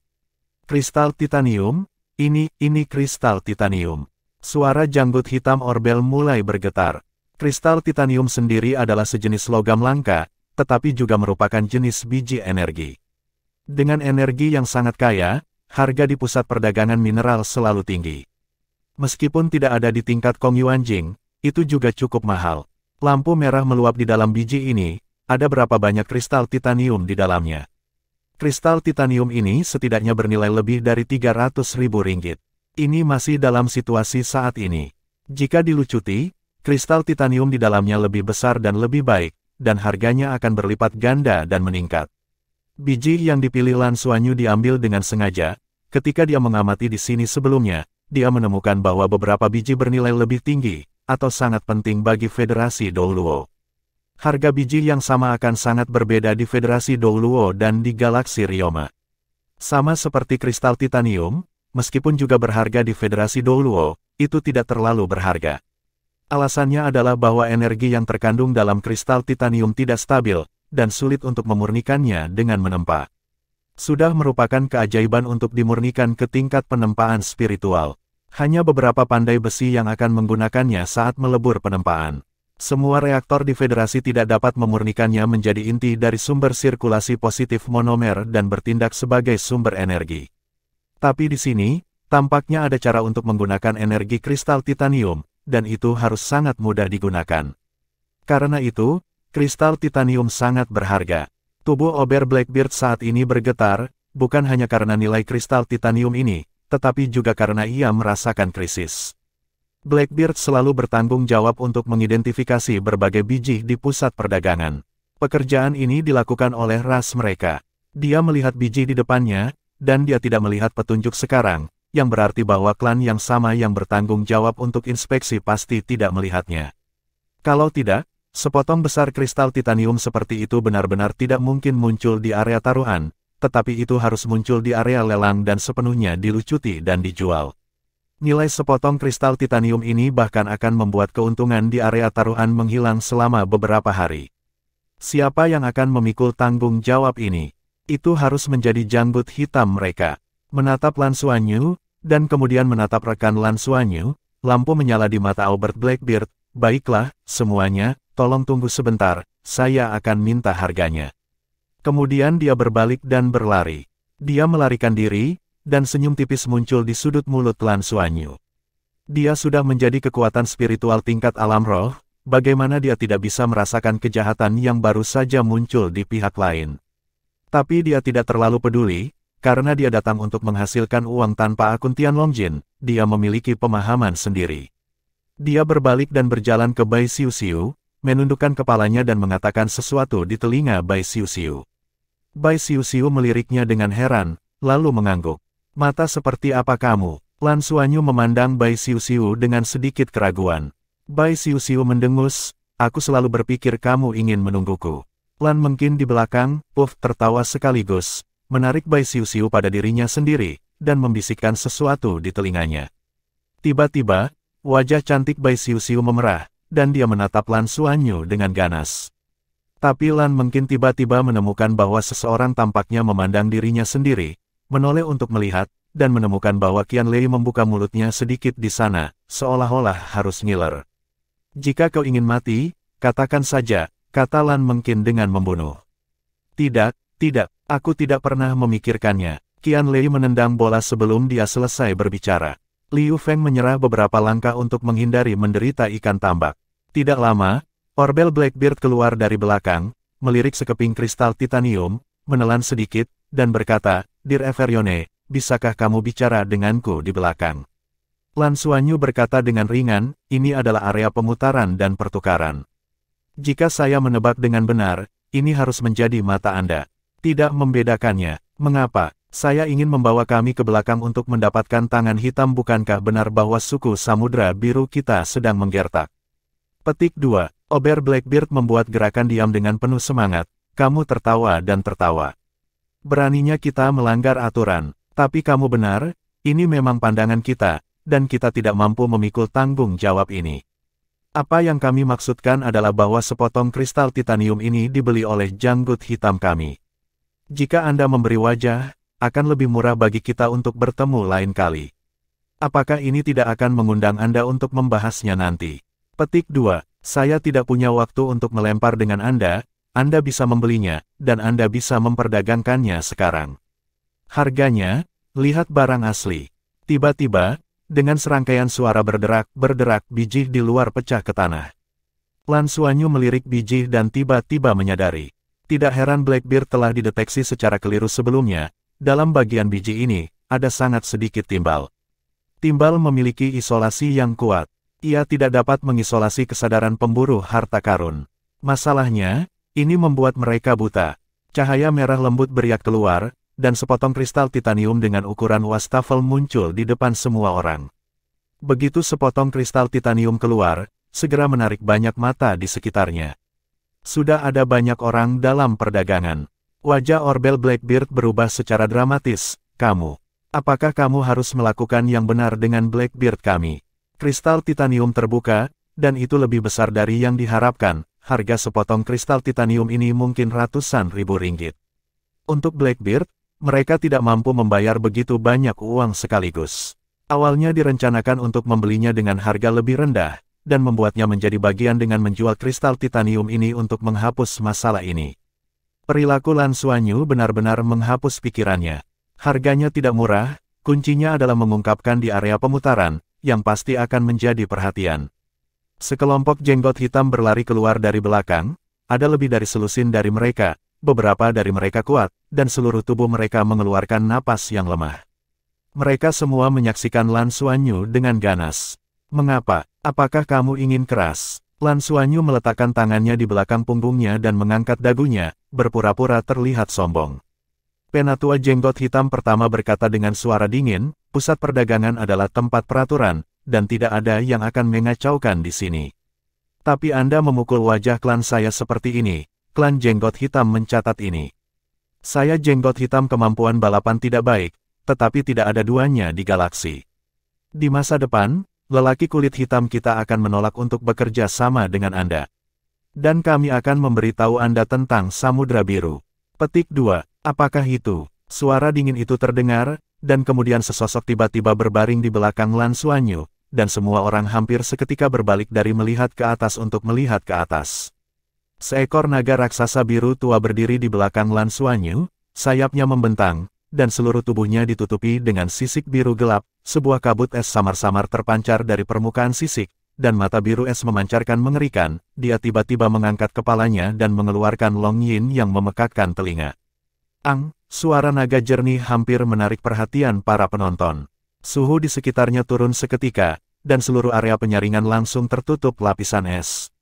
[SPEAKER 1] Kristal titanium, ini kristal titanium. Suara janggut hitam Orbel mulai bergetar. Kristal titanium sendiri adalah sejenis logam langka, tetapi juga merupakan jenis biji energi. Dengan energi yang sangat kaya, harga di pusat perdagangan mineral selalu tinggi. Meskipun tidak ada di tingkat Kong Yuanjing, itu juga cukup mahal. Lampu merah meluap di dalam biji ini, ada berapa banyak kristal titanium di dalamnya. Kristal titanium ini setidaknya bernilai lebih dari 300.000 ringgit. Ini masih dalam situasi saat ini. Jika dilucuti, kristal titanium di dalamnya lebih besar dan lebih baik, dan harganya akan berlipat ganda dan meningkat. Biji yang dipilih Lan Xuanyu diambil dengan sengaja. Ketika dia mengamati di sini sebelumnya, dia menemukan bahwa beberapa biji bernilai lebih tinggi, atau sangat penting bagi Federasi Douluo. Harga biji yang sama akan sangat berbeda di Federasi Douluo dan di Galaksi Ryoma. Sama seperti kristal titanium, meskipun juga berharga di Federasi Douluo, itu tidak terlalu berharga. Alasannya adalah bahwa energi yang terkandung dalam kristal titanium tidak stabil, dan sulit untuk memurnikannya dengan menempa. Sudah merupakan keajaiban untuk dimurnikan ke tingkat penempaan spiritual. Hanya beberapa pandai besi yang akan menggunakannya saat melebur penempaan. Semua reaktor di Federasi tidak dapat memurnikannya menjadi inti dari sumber sirkulasi positif monomer dan bertindak sebagai sumber energi. Tapi di sini, tampaknya ada cara untuk menggunakan energi kristal titanium, dan itu harus sangat mudah digunakan. Karena itu, kristal titanium sangat berharga. Tubuh Ober Blackbeard saat ini bergetar, bukan hanya karena nilai kristal titanium ini, tetapi juga karena ia merasakan krisis. Blackbeard selalu bertanggung jawab untuk mengidentifikasi berbagai biji di pusat perdagangan. Pekerjaan ini dilakukan oleh ras mereka. Dia melihat biji di depannya, dan dia tidak melihat petunjuk sekarang, yang berarti bahwa klan yang sama yang bertanggung jawab untuk inspeksi pasti tidak melihatnya. Kalau tidak, sepotong besar kristal titanium seperti itu benar-benar tidak mungkin muncul di area taruhan, tetapi itu harus muncul di area lelang dan sepenuhnya dilucuti dan dijual. Nilai sepotong kristal titanium ini bahkan akan membuat keuntungan di area taruhan menghilang selama beberapa hari. Siapa yang akan memikul tanggung jawab ini? Itu harus menjadi janggut hitam mereka. Menatap Lan Xuanyu, dan kemudian menatap rekan Lan Xuanyu, lampu menyala di mata Albert Blackbeard. Baiklah, semuanya, tolong tunggu sebentar, saya akan minta harganya. Kemudian dia berbalik dan berlari. Dia melarikan diri, dan senyum tipis muncul di sudut mulut Lan Xuanyu. Dia sudah menjadi kekuatan spiritual tingkat alam roh, bagaimana dia tidak bisa merasakan kejahatan yang baru saja muncul di pihak lain. Tapi dia tidak terlalu peduli, karena dia datang untuk menghasilkan uang tanpa akun Tianlongjin, dia memiliki pemahaman sendiri. Dia berbalik dan berjalan ke Bai Xiuxiu, menundukkan kepalanya dan mengatakan sesuatu di telinga Bai Xiuxiu. Bai Xiuxiu meliriknya dengan heran, lalu mengangguk. Mata seperti apa kamu? Lan Xuanyu memandang Bai Xiuxiu dengan sedikit keraguan. Bai Xiuxiu mendengus, aku selalu berpikir kamu ingin menungguku. Lan Mengqin di belakang, tertawa sekaligus, menarik Bai Xiuxiu pada dirinya sendiri, dan membisikkan sesuatu di telinganya. Tiba-tiba, wajah cantik Bai Xiuxiu memerah, dan dia menatap Lan Xuanyu dengan ganas. Tapi Lan Mengqin tiba-tiba menemukan bahwa seseorang tampaknya memandang dirinya sendiri, menoleh untuk melihat, dan menemukan bahwa Qian Lei membuka mulutnya sedikit di sana, seolah-olah harus ngiler. Jika kau ingin mati, katakan saja, kata Lan Mengqin dengan membunuh. Tidak, aku tidak pernah memikirkannya. Qian Lei menendang bola sebelum dia selesai berbicara. Liu Feng menyerah beberapa langkah untuk menghindari menderita ikan tambak. Tidak lama, Orbel Blackbeard keluar dari belakang, melirik sekeping kristal titanium, menelan sedikit, dan berkata, Dir Everione, bisakah kamu bicara denganku di belakang? Lan Xuanyu berkata dengan ringan, ini adalah area pemutaran dan pertukaran. Jika saya menebak dengan benar, ini harus menjadi mata Anda. Tidak membedakannya. Mengapa? Saya ingin membawa kami ke belakang untuk mendapatkan tangan hitam. Bukankah benar bahwa suku Samudra Biru kita sedang menggertak? Petik 2. Ober Blackbeard membuat gerakan diam dengan penuh semangat. Kamu tertawa dan tertawa. Beraninya kita melanggar aturan, tapi kamu benar, ini memang pandangan kita, dan kita tidak mampu memikul tanggung jawab ini. Apa yang kami maksudkan adalah bahwa sepotong kristal titanium ini dibeli oleh janggut hitam kami. Jika Anda memberi wajah, akan lebih murah bagi kita untuk bertemu lain kali. Apakah ini tidak akan mengundang Anda untuk membahasnya nanti? Petik 2. Saya tidak punya waktu untuk melempar dengan Anda bisa membelinya, dan Anda bisa memperdagangkannya sekarang. Harganya, lihat barang asli. Tiba-tiba, dengan serangkaian suara berderak, biji di luar pecah ke tanah. Lan Xuanyu melirik biji dan tiba-tiba menyadari. Tidak heran Blackbeard telah dideteksi secara keliru sebelumnya, dalam bagian biji ini, ada sangat sedikit timbal. Timbal memiliki isolasi yang kuat. Ia tidak dapat mengisolasi kesadaran pemburu harta karun. Masalahnya, ini membuat mereka buta. Cahaya merah lembut beriak keluar, dan sepotong kristal titanium dengan ukuran wastafel muncul di depan semua orang. Begitu sepotong kristal titanium keluar, segera menarik banyak mata di sekitarnya. Sudah ada banyak orang dalam perdagangan. Wajah Orbel Blackbeard berubah secara dramatis. Kamu. Apakah kamu harus melakukan yang benar dengan Blackbeard kami? Kristal titanium terbuka, dan itu lebih besar dari yang diharapkan. Harga sepotong kristal titanium ini mungkin ratusan ribu ringgit. Untuk Blackbeard, mereka tidak mampu membayar begitu banyak uang sekaligus. Awalnya direncanakan untuk membelinya dengan harga lebih rendah, dan membuatnya menjadi bagian dengan menjual kristal titanium ini untuk menghapus masalah ini. Perilaku Lan Xuanyu benar-benar menghapus pikirannya. Harganya tidak murah, kuncinya adalah mengungkapkan di area pemutaran, yang pasti akan menjadi perhatian. Sekelompok jenggot hitam berlari keluar dari belakang, ada lebih dari selusin dari mereka, beberapa dari mereka kuat, dan seluruh tubuh mereka mengeluarkan napas yang lemah. Mereka semua menyaksikan Lan Xuanyu dengan ganas. Mengapa? Apakah kamu ingin keras? Lan Xuanyu meletakkan tangannya di belakang punggungnya dan mengangkat dagunya, berpura-pura terlihat sombong. Penatua jenggot hitam pertama berkata dengan suara dingin, pusat perdagangan adalah tempat peraturan, dan tidak ada yang akan mengacaukan di sini. Tapi Anda memukul wajah klan saya seperti ini. Klan jenggot hitam mencatat ini. Saya jenggot hitam kemampuan balapan tidak baik, tetapi tidak ada duanya di galaksi. Di masa depan, lelaki kulit hitam kita akan menolak untuk bekerja sama dengan Anda. Dan kami akan memberitahu Anda tentang Samudra Biru. Petik 2. Apakah itu? Suara dingin itu terdengar, dan kemudian sesosok tiba-tiba berbaring di belakang Lan Xuanyu, dan semua orang hampir seketika berbalik dari melihat ke atas untuk melihat ke atas. Seekor naga raksasa biru tua berdiri di belakang Lan Xuanyu, sayapnya membentang, dan seluruh tubuhnya ditutupi dengan sisik biru gelap, sebuah kabut es samar-samar terpancar dari permukaan sisik, dan mata biru es memancarkan mengerikan, dia tiba-tiba mengangkat kepalanya dan mengeluarkan Long Yin yang memekakkan telinga. Ang, suara naga jernih hampir menarik perhatian para penonton. Suhu di sekitarnya turun seketika, dan seluruh area penyaringan langsung tertutup lapisan es.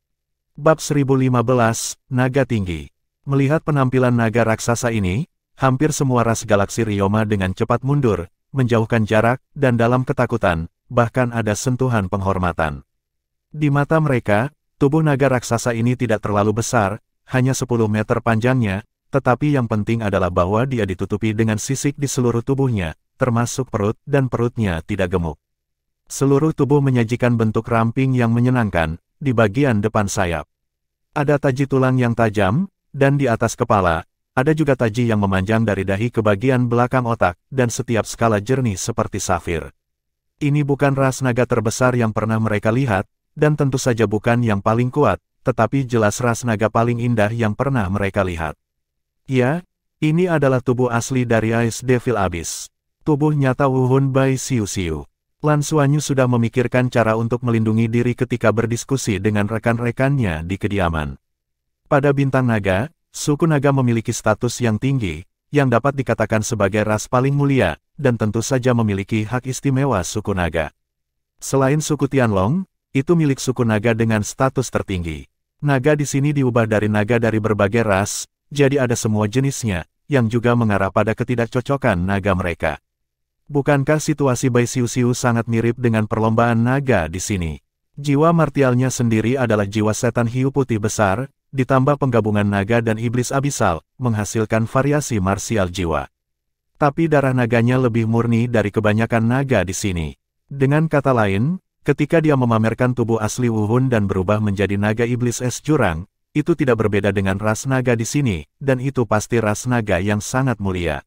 [SPEAKER 1] Bab 1015, Naga Tinggi. Melihat penampilan naga raksasa ini, hampir semua ras galaksi Ryoma dengan cepat mundur, menjauhkan jarak, dan dalam ketakutan, bahkan ada sentuhan penghormatan. Di mata mereka, tubuh naga raksasa ini tidak terlalu besar, hanya 10 meter panjangnya, tetapi yang penting adalah bahwa dia ditutupi dengan sisik di seluruh tubuhnya, termasuk perut, dan perutnya tidak gemuk. Seluruh tubuh menyajikan bentuk ramping yang menyenangkan, di bagian depan sayap. Ada taji tulang yang tajam, dan di atas kepala, ada juga taji yang memanjang dari dahi ke bagian belakang otak, dan setiap skala jernih seperti safir. Ini bukan ras naga terbesar yang pernah mereka lihat, dan tentu saja bukan yang paling kuat, tetapi jelas ras naga paling indah yang pernah mereka lihat. Ya, ini adalah tubuh asli dari Ice Devil Abyss. Tubuh nyata Wuhun Bai Xiu Xiu. Lan Xuanyu sudah memikirkan cara untuk melindungi diri ketika berdiskusi dengan rekan-rekannya di kediaman. Pada bintang naga, suku naga memiliki status yang tinggi, yang dapat dikatakan sebagai ras paling mulia, dan tentu saja memiliki hak istimewa suku naga. Selain suku Tianlong, itu milik suku naga dengan status tertinggi. Naga di sini diubah dari naga dari berbagai ras, jadi ada semua jenisnya, yang juga mengarah pada ketidakcocokan naga mereka. Bukankah situasi Bai Xiu Xiu sangat mirip dengan perlombaan naga di sini? Jiwa martialnya sendiri adalah jiwa setan hiu putih besar, ditambah penggabungan naga dan iblis abisal, menghasilkan variasi marsial jiwa. Tapi darah naganya lebih murni dari kebanyakan naga di sini. Dengan kata lain, ketika dia memamerkan tubuh asli Wuhun dan berubah menjadi naga iblis es jurang, itu tidak berbeda dengan ras naga di sini, dan itu pasti ras naga yang sangat mulia.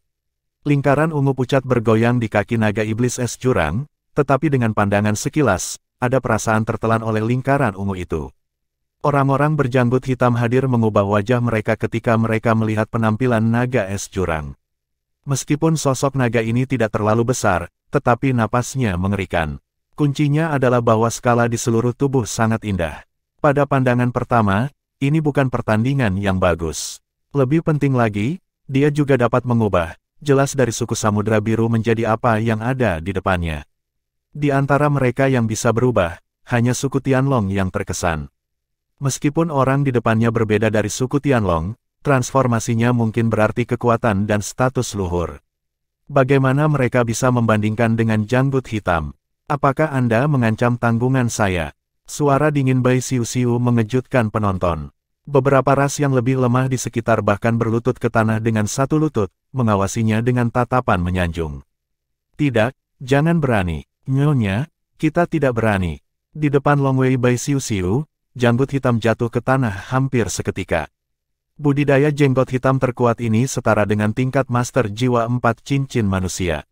[SPEAKER 1] Lingkaran ungu pucat bergoyang di kaki naga iblis es jurang, tetapi dengan pandangan sekilas, ada perasaan tertelan oleh lingkaran ungu itu. Orang-orang berjanggut hitam hadir mengubah wajah mereka ketika mereka melihat penampilan naga es jurang. Meskipun sosok naga ini tidak terlalu besar, tetapi napasnya mengerikan. Kuncinya adalah bahwa skala di seluruh tubuh sangat indah. Pada pandangan pertama, ini bukan pertandingan yang bagus. Lebih penting lagi, dia juga dapat mengubah jelas dari suku Samudra Biru menjadi apa yang ada di depannya. Di antara mereka yang bisa berubah, hanya suku Tianlong yang terkesan. Meskipun orang di depannya berbeda dari suku Tianlong, transformasinya mungkin berarti kekuatan dan status luhur. Bagaimana mereka bisa membandingkan dengan janggut hitam? Apakah Anda mengancam tanggungan saya? Suara dingin Bai Xiu Xiu mengejutkan penonton. Beberapa ras yang lebih lemah di sekitar bahkan berlutut ke tanah dengan satu lutut, mengawasinya dengan tatapan menyanjung. Tidak, jangan berani. Nyonya, kita tidak berani. Di depan Long Wei Bai Xiu Xiu, janggut hitam jatuh ke tanah hampir seketika. Budidaya jenggot hitam terkuat ini setara dengan tingkat master jiwa 4 cincin manusia.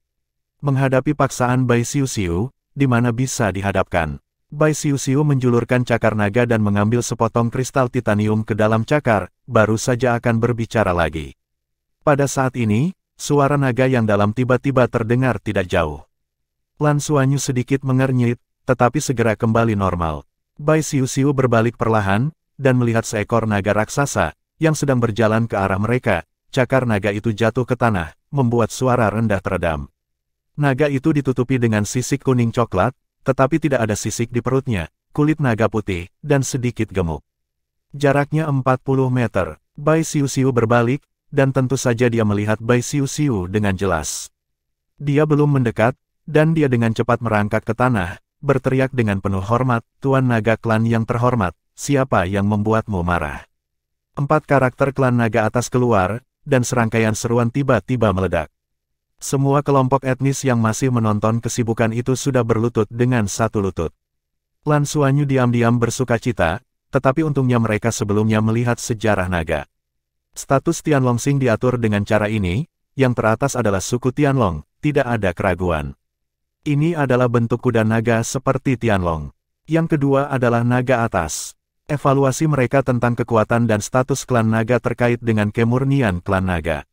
[SPEAKER 1] Menghadapi paksaan Bai Xiu Xiu, di mana bisa dihadapkan. Bai Xiuxiu menjulurkan cakar naga dan mengambil sepotong kristal titanium ke dalam cakar, baru saja akan berbicara lagi. Pada saat ini, suara naga yang dalam tiba-tiba terdengar tidak jauh. Lan Xuanyu sedikit mengernyit, tetapi segera kembali normal. Bai Xiuxiu berbalik perlahan, dan melihat seekor naga raksasa, yang sedang berjalan ke arah mereka. Cakar naga itu jatuh ke tanah, membuat suara rendah teredam. Naga itu ditutupi dengan sisik kuning coklat, tetapi tidak ada sisik di perutnya, kulit naga putih, dan sedikit gemuk. Jaraknya 40 meter. Bai Xiuxiu berbalik, dan tentu saja dia melihat Bai Xiuxiu dengan jelas. Dia belum mendekat, dan dia dengan cepat merangkak ke tanah, berteriak dengan penuh hormat, Tuan Naga Klan yang terhormat, siapa yang membuatmu marah? 4 karakter klan naga atas keluar, dan serangkaian seruan tiba-tiba meledak. Semua kelompok etnis yang masih menonton kesibukan itu sudah berlutut dengan satu lutut. Lan Xuanyu diam-diam bersukacita, tetapi untungnya mereka sebelumnya melihat sejarah naga. Status Tianlongsing diatur dengan cara ini, yang teratas adalah suku Tianlong, tidak ada keraguan. Ini adalah bentuk kuda naga seperti Tianlong. Yang kedua adalah naga atas. Evaluasi mereka tentang kekuatan dan status klan naga terkait dengan kemurnian klan naga.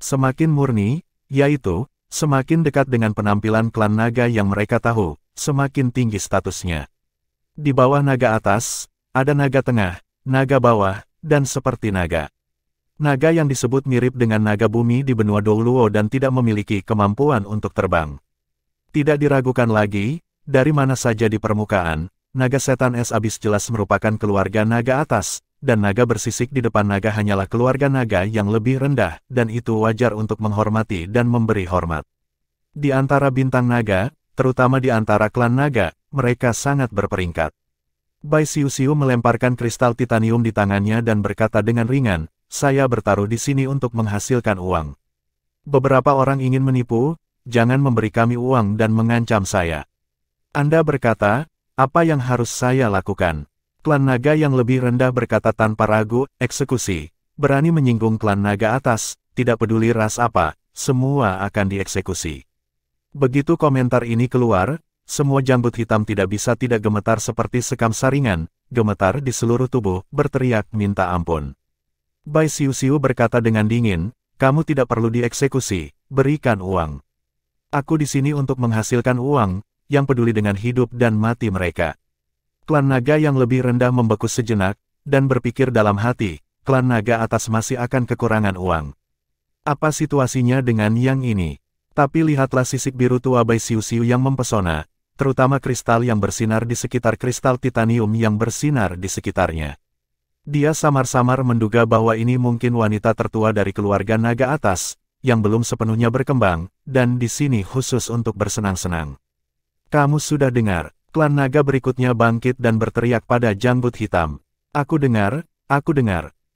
[SPEAKER 1] Semakin murni, yaitu, semakin dekat dengan penampilan klan naga yang mereka tahu, semakin tinggi statusnya. Di bawah naga atas, ada naga tengah, naga bawah, dan seperti naga. Naga yang disebut mirip dengan naga bumi di benua Douluo dan tidak memiliki kemampuan untuk terbang. Tidak diragukan lagi, dari mana saja di permukaan, naga setan es abis jelas merupakan keluarga naga atas, dan naga bersisik di depan naga hanyalah keluarga naga yang lebih rendah, dan itu wajar untuk menghormati dan memberi hormat. Di antara bintang naga, terutama di antara klan naga, mereka sangat berperingkat. Bai Xiuxiu melemparkan kristal titanium di tangannya dan berkata dengan ringan, saya bertaruh di sini untuk menghasilkan uang. Beberapa orang ingin menipu, jangan memberi kami uang dan mengancam saya. Anda berkata, apa yang harus saya lakukan? Klan naga yang lebih rendah berkata tanpa ragu, eksekusi. Berani menyinggung klan naga atas, tidak peduli ras apa, semua akan dieksekusi. Begitu komentar ini keluar, semua janggut hitam tidak bisa tidak gemetar seperti sekam saringan, gemetar di seluruh tubuh, berteriak minta ampun. Bai Xiuxiu berkata dengan dingin, kamu tidak perlu dieksekusi, berikan uang. Aku di sini untuk menghasilkan uang, yang peduli dengan hidup dan mati mereka. Klan naga yang lebih rendah membekus sejenak, dan berpikir dalam hati, klan naga atas masih akan kekurangan uang. Apa situasinya dengan yang ini? Tapi lihatlah sisik biru tua Bai Xiuxiu yang mempesona, terutama kristal yang bersinar di sekitar kristal titanium yang bersinar di sekitarnya. Dia samar-samar menduga bahwa ini mungkin wanita tertua dari keluarga naga atas, yang belum sepenuhnya berkembang, dan di sini khusus untuk bersenang-senang. Kamu sudah dengar, klan naga berikutnya bangkit dan berteriak pada janggut hitam. Aku dengar,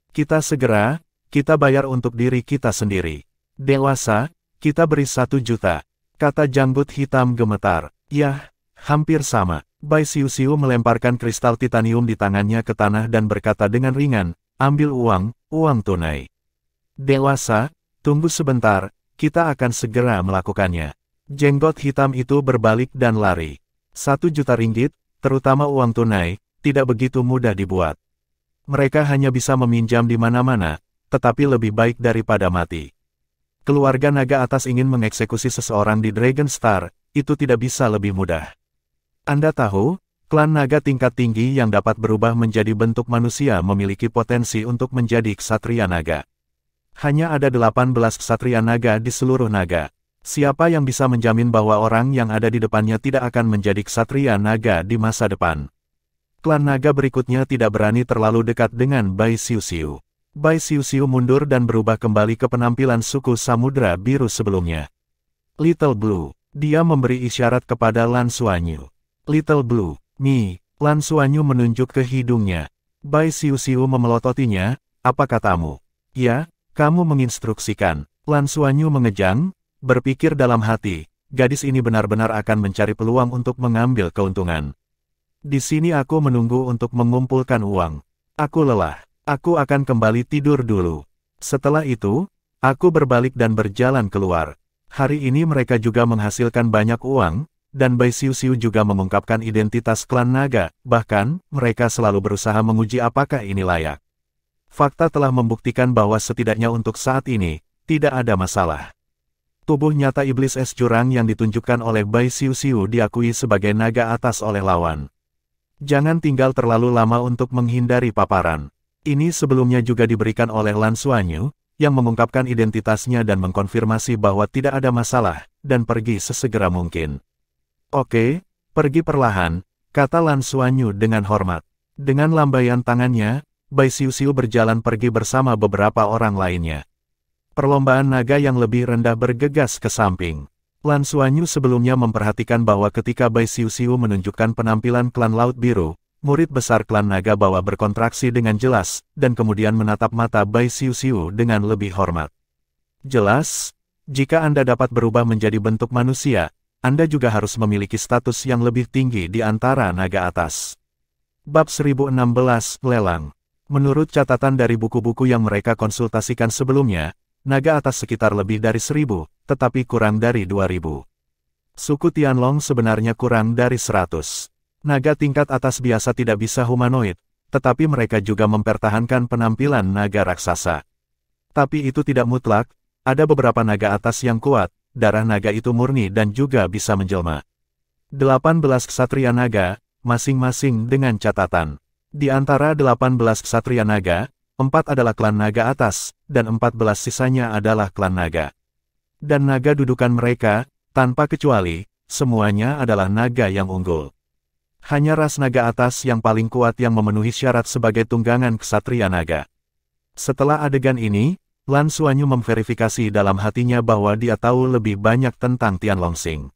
[SPEAKER 1] kita segera, kita bayar untuk diri kita sendiri. Dewasa, kita beri 1 juta. Kata janggut hitam gemetar. Yah, hampir sama. Bai Xiuxiu melemparkan kristal titanium di tangannya ke tanah dan berkata dengan ringan, ambil uang, uang tunai. Dewasa, tunggu sebentar, kita akan segera melakukannya. Jenggot hitam itu berbalik dan lari. 1 juta ringgit, terutama uang tunai, tidak begitu mudah dibuat. Mereka hanya bisa meminjam di mana-mana, tetapi lebih baik daripada mati. Keluarga naga atas ingin mengeksekusi seseorang di Dragon Star, itu tidak bisa lebih mudah. Anda tahu, klan naga tingkat tinggi yang dapat berubah menjadi bentuk manusia memiliki potensi untuk menjadi ksatria naga. Hanya ada 18 ksatria naga di seluruh naga. Siapa yang bisa menjamin bahwa orang yang ada di depannya tidak akan menjadi ksatria naga di masa depan? Klan naga berikutnya tidak berani terlalu dekat dengan Bai Xiuxiu. Bai Xiuxiu mundur dan berubah kembali ke penampilan suku Samudra Biru sebelumnya. Little Blue, dia memberi isyarat kepada Lan Xuanyu. Little Blue, Mi, Lan Xuanyu menunjuk ke hidungnya. Bai Xiuxiu memelototinya, apa katamu? Ya, kamu menginstruksikan. Lan Xuanyu mengejang, berpikir dalam hati, gadis ini benar-benar akan mencari peluang untuk mengambil keuntungan. Di sini aku menunggu untuk mengumpulkan uang. Aku lelah, aku akan kembali tidur dulu. Setelah itu, aku berbalik dan berjalan keluar. Hari ini mereka juga menghasilkan banyak uang, dan Bai Xiuxiu juga mengungkapkan identitas klan naga, bahkan, mereka selalu berusaha menguji apakah ini layak. Fakta telah membuktikan bahwa setidaknya untuk saat ini, tidak ada masalah. Tubuh nyata iblis es jurang yang ditunjukkan oleh Bai Xiuxiu diakui sebagai naga atas oleh lawan. Jangan tinggal terlalu lama untuk menghindari paparan. Ini sebelumnya juga diberikan oleh Lan Xuanyu, yang mengungkapkan identitasnya dan mengkonfirmasi bahwa tidak ada masalah, dan pergi sesegera mungkin. Oke, pergi perlahan, kata Lan Xuanyu dengan hormat. Dengan lambaian tangannya, Bai Xiuxiu berjalan pergi bersama beberapa orang lainnya. Perlombaan naga yang lebih rendah bergegas ke samping. Lan Xuanyu sebelumnya memperhatikan bahwa ketika Bai Xiuxiu menunjukkan penampilan klan Laut Biru, murid besar klan naga bawah berkontraksi dengan jelas, dan kemudian menatap mata Bai Xiuxiu dengan lebih hormat. Jelas, jika Anda dapat berubah menjadi bentuk manusia, Anda juga harus memiliki status yang lebih tinggi di antara naga atas. Bab 1016, Lelang. Menurut catatan dari buku-buku yang mereka konsultasikan sebelumnya, naga atas sekitar lebih dari 1000, tetapi kurang dari 2000. Suku Tianlong sebenarnya kurang dari 100. Naga tingkat atas biasa tidak bisa humanoid, tetapi mereka juga mempertahankan penampilan naga raksasa. Tapi itu tidak mutlak, ada beberapa naga atas yang kuat, darah naga itu murni dan juga bisa menjelma. 18 ksatria naga, masing-masing dengan catatan. Di antara 18 ksatria naga, 4 adalah klan naga atas, dan 14 sisanya adalah klan naga. Dan naga dudukan mereka, tanpa kecuali, semuanya adalah naga yang unggul. Hanya ras naga atas yang paling kuat yang memenuhi syarat sebagai tunggangan ksatria naga. Setelah adegan ini, Lan Xuanyu memverifikasi dalam hatinya bahwa dia tahu lebih banyak tentang Tianlongsing.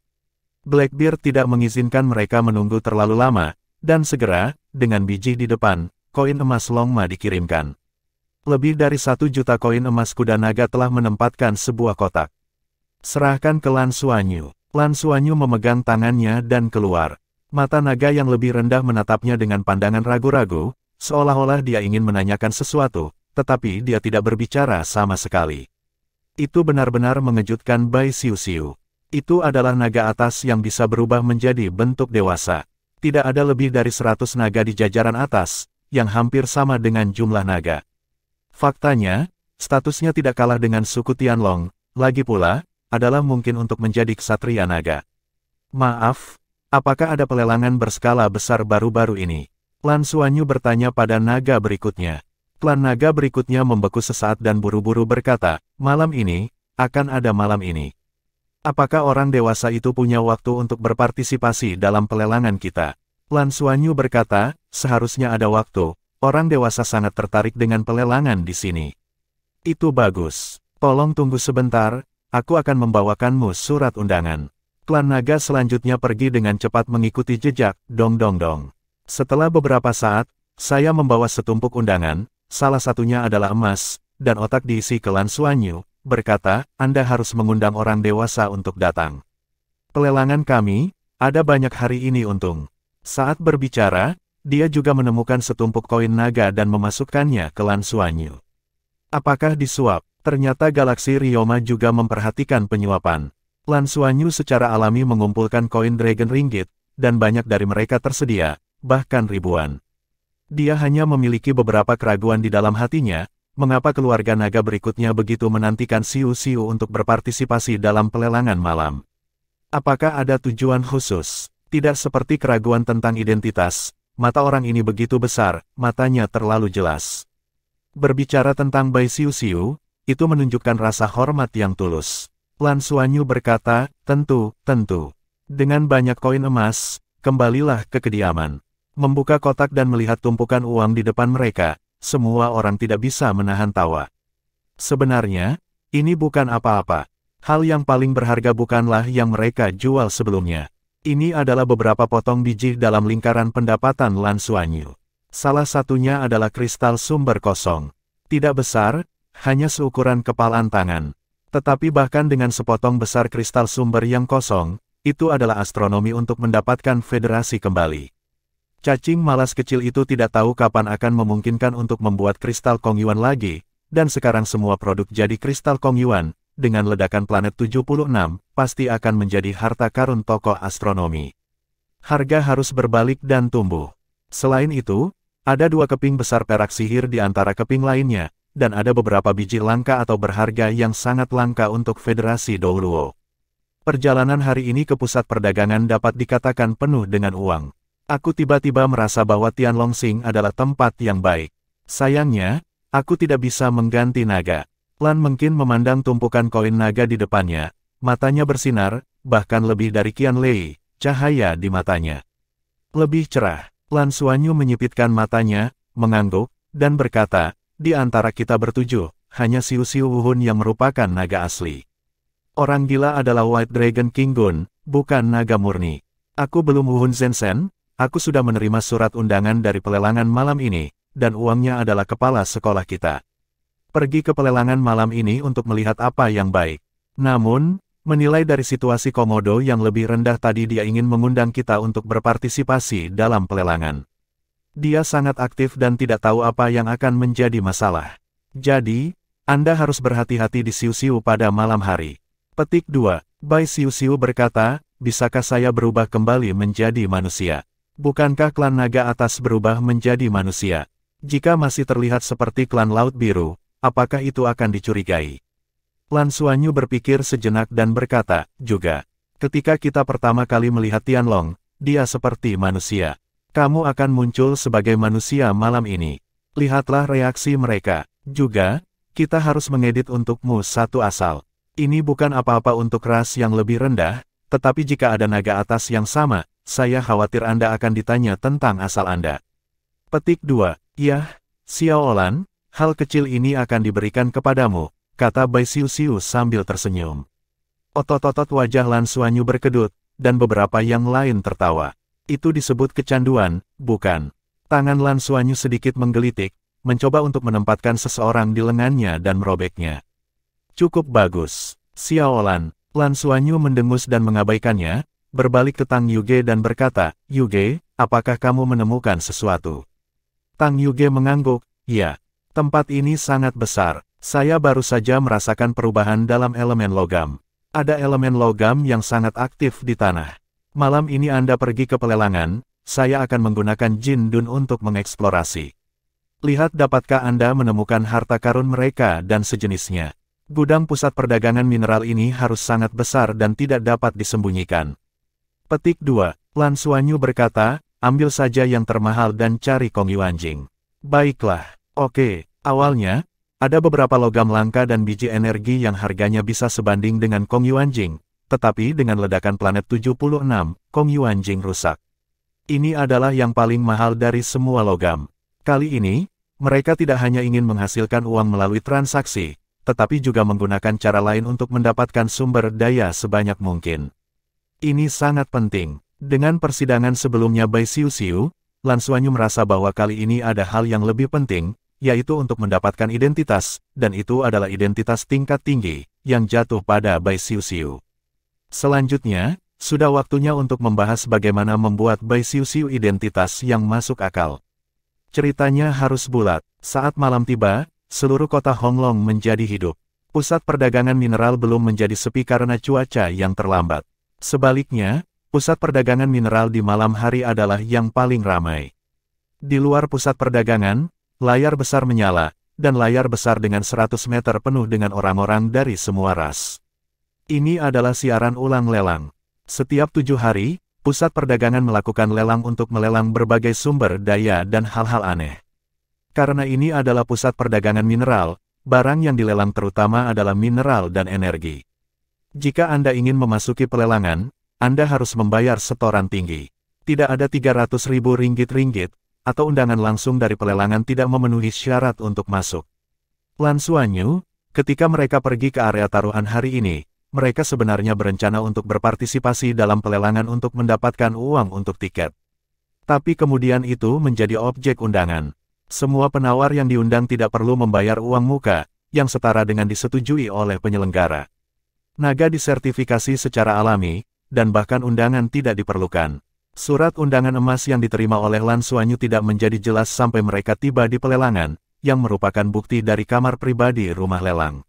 [SPEAKER 1] Blackbeard tidak mengizinkan mereka menunggu terlalu lama, dan segera, dengan biji di depan, koin emas Longma dikirimkan. Lebih dari 1 juta koin emas kuda naga telah menempatkan sebuah kotak. Serahkan ke Lan Xuanyu. Lan Xuanyu memegang tangannya dan keluar. Mata naga yang lebih rendah menatapnya dengan pandangan ragu-ragu, seolah-olah dia ingin menanyakan sesuatu, tetapi dia tidak berbicara sama sekali. Itu benar-benar mengejutkan Bai Xiuxiu. Itu adalah naga atas yang bisa berubah menjadi bentuk dewasa. Tidak ada lebih dari 100 naga di jajaran atas, yang hampir sama dengan jumlah naga. Faktanya, statusnya tidak kalah dengan suku Tianlong, lagi pula, adalah mungkin untuk menjadi ksatria naga. Maaf, apakah ada pelelangan berskala besar baru-baru ini? Lan Xuanyu bertanya pada naga berikutnya. Klan naga berikutnya membeku sesaat dan buru-buru berkata, malam ini, akan ada malam ini. Apakah orang dewasa itu punya waktu untuk berpartisipasi dalam pelelangan kita? Lan Xuanyu berkata, seharusnya ada waktu, orang dewasa sangat tertarik dengan pelelangan di sini. Itu bagus. Tolong tunggu sebentar, aku akan membawakanmu surat undangan. Klan naga selanjutnya pergi dengan cepat mengikuti jejak, dong. Setelah beberapa saat, saya membawa setumpuk undangan, salah satunya adalah emas, dan otak diisi ke Lan Xuanyu, berkata, Anda harus mengundang orang dewasa untuk datang. Pelelangan kami, ada banyak hari ini untung. Saat berbicara, dia juga menemukan setumpuk koin naga dan memasukkannya ke Lan Xuanyu. Apakah disuap? Ternyata galaksi Ryoma juga memperhatikan penyuapan. Lan Xuanyu secara alami mengumpulkan koin Dragon Ringgit, dan banyak dari mereka tersedia, bahkan ribuan. Dia hanya memiliki beberapa keraguan di dalam hatinya, mengapa keluarga naga berikutnya begitu menantikan Xiu untuk berpartisipasi dalam pelelangan malam. Apakah ada tujuan khusus? Tidak seperti keraguan tentang identitas, mata orang ini begitu besar, matanya terlalu jelas. Berbicara tentang Bai Xiuxiu, itu menunjukkan rasa hormat yang tulus. Lan Xuanyu berkata, tentu. Dengan banyak koin emas, kembalilah ke kediaman. Membuka kotak dan melihat tumpukan uang di depan mereka, semua orang tidak bisa menahan tawa. Sebenarnya, ini bukan apa-apa. Hal yang paling berharga bukanlah yang mereka jual sebelumnya. Ini adalah beberapa potong biji dalam lingkaran pendapatan Lan Xuanyu. Salah satunya adalah kristal sumber kosong. Tidak besar, hanya seukuran kepalan tangan. Tetapi bahkan dengan sepotong besar kristal sumber yang kosong, itu adalah astronomi untuk mendapatkan federasi kembali. Cacing malas kecil itu tidak tahu kapan akan memungkinkan untuk membuat kristal Kongyuan lagi, dan sekarang semua produk jadi kristal Kongyuan, dengan ledakan planet 76, pasti akan menjadi harta karun tokoh astronomi. Harga harus berbalik dan tumbuh. Selain itu, ada 2 keping besar perak sihir di antara keping lainnya, dan ada beberapa biji langka atau berharga yang sangat langka untuk Federasi Douluo. Perjalanan hari ini ke pusat perdagangan dapat dikatakan penuh dengan uang. Aku tiba-tiba merasa bahwa Tianlongsing adalah tempat yang baik. Sayangnya, aku tidak bisa mengganti naga. Lan mungkin memandang tumpukan koin naga di depannya, matanya bersinar, bahkan lebih dari Qianlei, cahaya di matanya lebih cerah. Lan Xuanyu menyipitkan matanya, mengangguk, dan berkata, di antara kita bertujuh, hanya Xiu Xiu Wuhun yang merupakan naga asli. Orang gila adalah White Dragon King Gun, bukan naga murni. Aku belum Wuhun Zhensen, aku sudah menerima surat undangan dari pelelangan malam ini, dan uangnya adalah kepala sekolah kita. Pergi ke pelelangan malam ini untuk melihat apa yang baik. Namun, menilai dari situasi Komodo yang lebih rendah tadi dia ingin mengundang kita untuk berpartisipasi dalam pelelangan. Dia sangat aktif dan tidak tahu apa yang akan menjadi masalah. Jadi, Anda harus berhati-hati di Xiu Xiu pada malam hari. Petik 2. Bai Xiu Xiu berkata, bisakah saya berubah kembali menjadi manusia? Bukankah klan naga atas berubah menjadi manusia? Jika masih terlihat seperti klan Laut Biru, apakah itu akan dicurigai? Lan Xuanyu berpikir sejenak dan berkata, juga. Ketika kita pertama kali melihat Tianlong, dia seperti manusia. Kamu akan muncul sebagai manusia malam ini. Lihatlah reaksi mereka. Juga, kita harus mengedit untukmu satu asal. Ini bukan apa-apa untuk ras yang lebih rendah, tetapi jika ada naga atas yang sama, saya khawatir Anda akan ditanya tentang asal Anda. Petik 2. Yah, Xiao Olan, hal kecil ini akan diberikan kepadamu, kata Bai Xiu Xiu sambil tersenyum. Otot-otot wajah Lan Xuanyu berkedut, dan beberapa yang lain tertawa. Itu disebut kecanduan, bukan? Tangan Lan Xuanyu sedikit menggelitik, mencoba untuk menempatkan seseorang di lengannya dan merobeknya. Cukup bagus, Xiao Olan. Lan Xuanyu mendengus dan mengabaikannya, berbalik ke Tang Yuge dan berkata, Yuge, apakah kamu menemukan sesuatu? Tang Yuge mengangguk, ya. Tempat ini sangat besar. Saya baru saja merasakan perubahan dalam elemen logam. Ada elemen logam yang sangat aktif di tanah. Malam ini Anda pergi ke pelelangan, saya akan menggunakan Jin Dun untuk mengeksplorasi. Lihat dapatkah Anda menemukan harta karun mereka dan sejenisnya. Gudang pusat perdagangan mineral ini harus sangat besar dan tidak dapat disembunyikan. Petik 2. Lan Xuanyu berkata, ambil saja yang termahal dan cari Kong Yuanjing. Baiklah, oke, awalnya, ada beberapa logam langka dan biji energi yang harganya bisa sebanding dengan Kong Yuanjing, tetapi dengan ledakan planet 76, Kong Yuanjing rusak. Ini adalah yang paling mahal dari semua logam. Kali ini, mereka tidak hanya ingin menghasilkan uang melalui transaksi, tetapi juga menggunakan cara lain untuk mendapatkan sumber daya sebanyak mungkin. Ini sangat penting. Dengan persidangan sebelumnya Bai Xiu Xiu, Lan Xuanyu merasa bahwa kali ini ada hal yang lebih penting, yaitu untuk mendapatkan identitas, dan itu adalah identitas tingkat tinggi, yang jatuh pada Bai Xiu Xiu. Selanjutnya, sudah waktunya untuk membahas bagaimana membuat Bai Xiu Xiu identitas yang masuk akal. Ceritanya harus bulat. Saat malam tiba, seluruh kota Honglong menjadi hidup. Pusat perdagangan mineral belum menjadi sepi karena cuaca yang terlambat. Sebaliknya, pusat perdagangan mineral di malam hari adalah yang paling ramai. Di luar pusat perdagangan, layar besar menyala, dan layar besar dengan 100 meter penuh dengan orang-orang dari semua ras. Ini adalah siaran ulang lelang. Setiap 7 hari, pusat perdagangan melakukan lelang untuk melelang berbagai sumber daya dan hal-hal aneh. Karena ini adalah pusat perdagangan mineral, barang yang dilelang terutama adalah mineral dan energi. Jika Anda ingin memasuki pelelangan, Anda harus membayar setoran tinggi. Tidak ada 300.000 ringgit, atau undangan langsung dari pelelangan tidak memenuhi syarat untuk masuk. Lan Xuanyu, ketika mereka pergi ke area taruhan hari ini, mereka sebenarnya berencana untuk berpartisipasi dalam pelelangan untuk mendapatkan uang untuk tiket. Tapi kemudian itu menjadi objek undangan. Semua penawar yang diundang tidak perlu membayar uang muka, yang setara dengan disetujui oleh penyelenggara. Naga disertifikasi secara alami, dan bahkan undangan tidak diperlukan. Surat undangan emas yang diterima oleh Lan Xuanyu tidak menjadi jelas sampai mereka tiba di pelelangan, yang merupakan bukti dari kamar pribadi rumah lelang.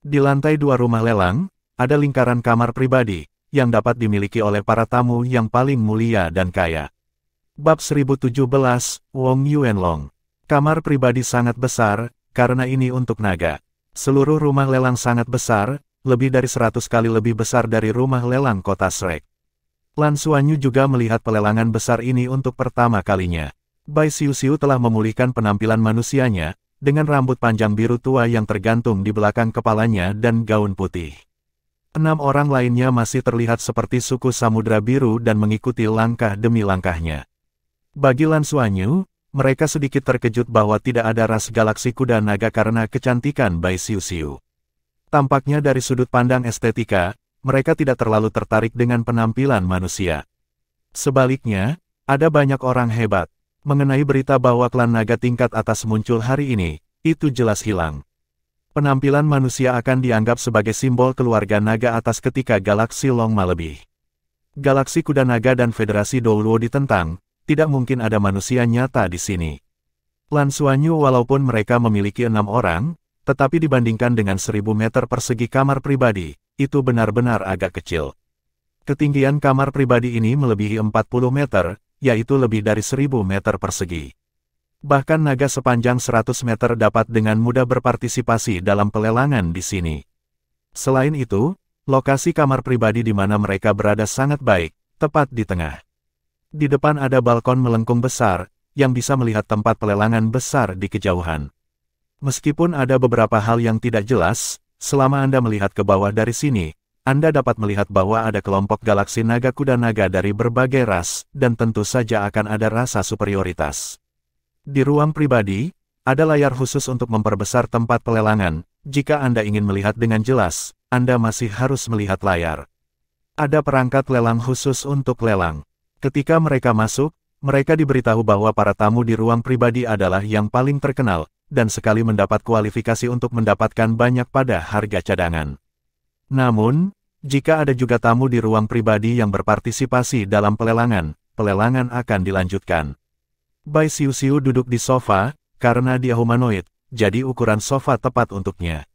[SPEAKER 1] Di lantai 2 rumah lelang, ada lingkaran kamar pribadi, yang dapat dimiliki oleh para tamu yang paling mulia dan kaya. Bab 1017, Wong Yuanlong. Kamar pribadi sangat besar, karena ini untuk naga. Seluruh rumah lelang sangat besar, lebih dari 100 kali lebih besar dari rumah lelang kota Shrek. Lan Xuanyu juga melihat pelelangan besar ini untuk pertama kalinya. Bai Xiuxiu telah memulihkan penampilan manusianya, dengan rambut panjang biru tua yang tergantung di belakang kepalanya dan gaun putih. 6 orang lainnya masih terlihat seperti suku Samudra Biru dan mengikuti langkah demi langkahnya. Bagi Lan Xuanyu, mereka sedikit terkejut bahwa tidak ada ras galaksi kuda naga karena kecantikan Bai Xiuxiu. Tampaknya dari sudut pandang estetika, mereka tidak terlalu tertarik dengan penampilan manusia. Sebaliknya, ada banyak orang hebat. Mengenai berita bahwa klan naga tingkat atas muncul hari ini, itu jelas hilang. Penampilan manusia akan dianggap sebagai simbol keluarga naga atas ketika galaksi Longma lebih. Galaksi kuda naga dan Federasi Douluo ditentang, tidak mungkin ada manusia nyata di sini. Lan Xuanyu walaupun mereka memiliki 6 orang, tetapi dibandingkan dengan 1000 meter persegi kamar pribadi, itu benar-benar agak kecil. Ketinggian kamar pribadi ini melebihi 40 meter, yaitu lebih dari 1000 meter persegi. Bahkan naga sepanjang 100 meter dapat dengan mudah berpartisipasi dalam pelelangan di sini. Selain itu, lokasi kamar pribadi di mana mereka berada sangat baik, tepat di tengah. Di depan ada balkon melengkung besar, yang bisa melihat tempat pelelangan besar di kejauhan. Meskipun ada beberapa hal yang tidak jelas, selama Anda melihat ke bawah dari sini, Anda dapat melihat bahwa ada kelompok galaksi naga kuda naga dari berbagai ras, dan tentu saja akan ada rasa superioritas. Di ruang pribadi, ada layar khusus untuk memperbesar tempat pelelangan. Jika Anda ingin melihat dengan jelas, Anda masih harus melihat layar. Ada perangkat lelang khusus untuk lelang. Ketika mereka masuk, mereka diberitahu bahwa para tamu di ruang pribadi adalah yang paling terkenal, dan sekali mendapat kualifikasi untuk mendapatkan banyak pada harga cadangan. Namun, jika ada juga tamu di ruang pribadi yang berpartisipasi dalam pelelangan, pelelangan akan dilanjutkan. Bai Xiuxiu duduk di sofa, karena dia humanoid, jadi ukuran sofa tepat untuknya.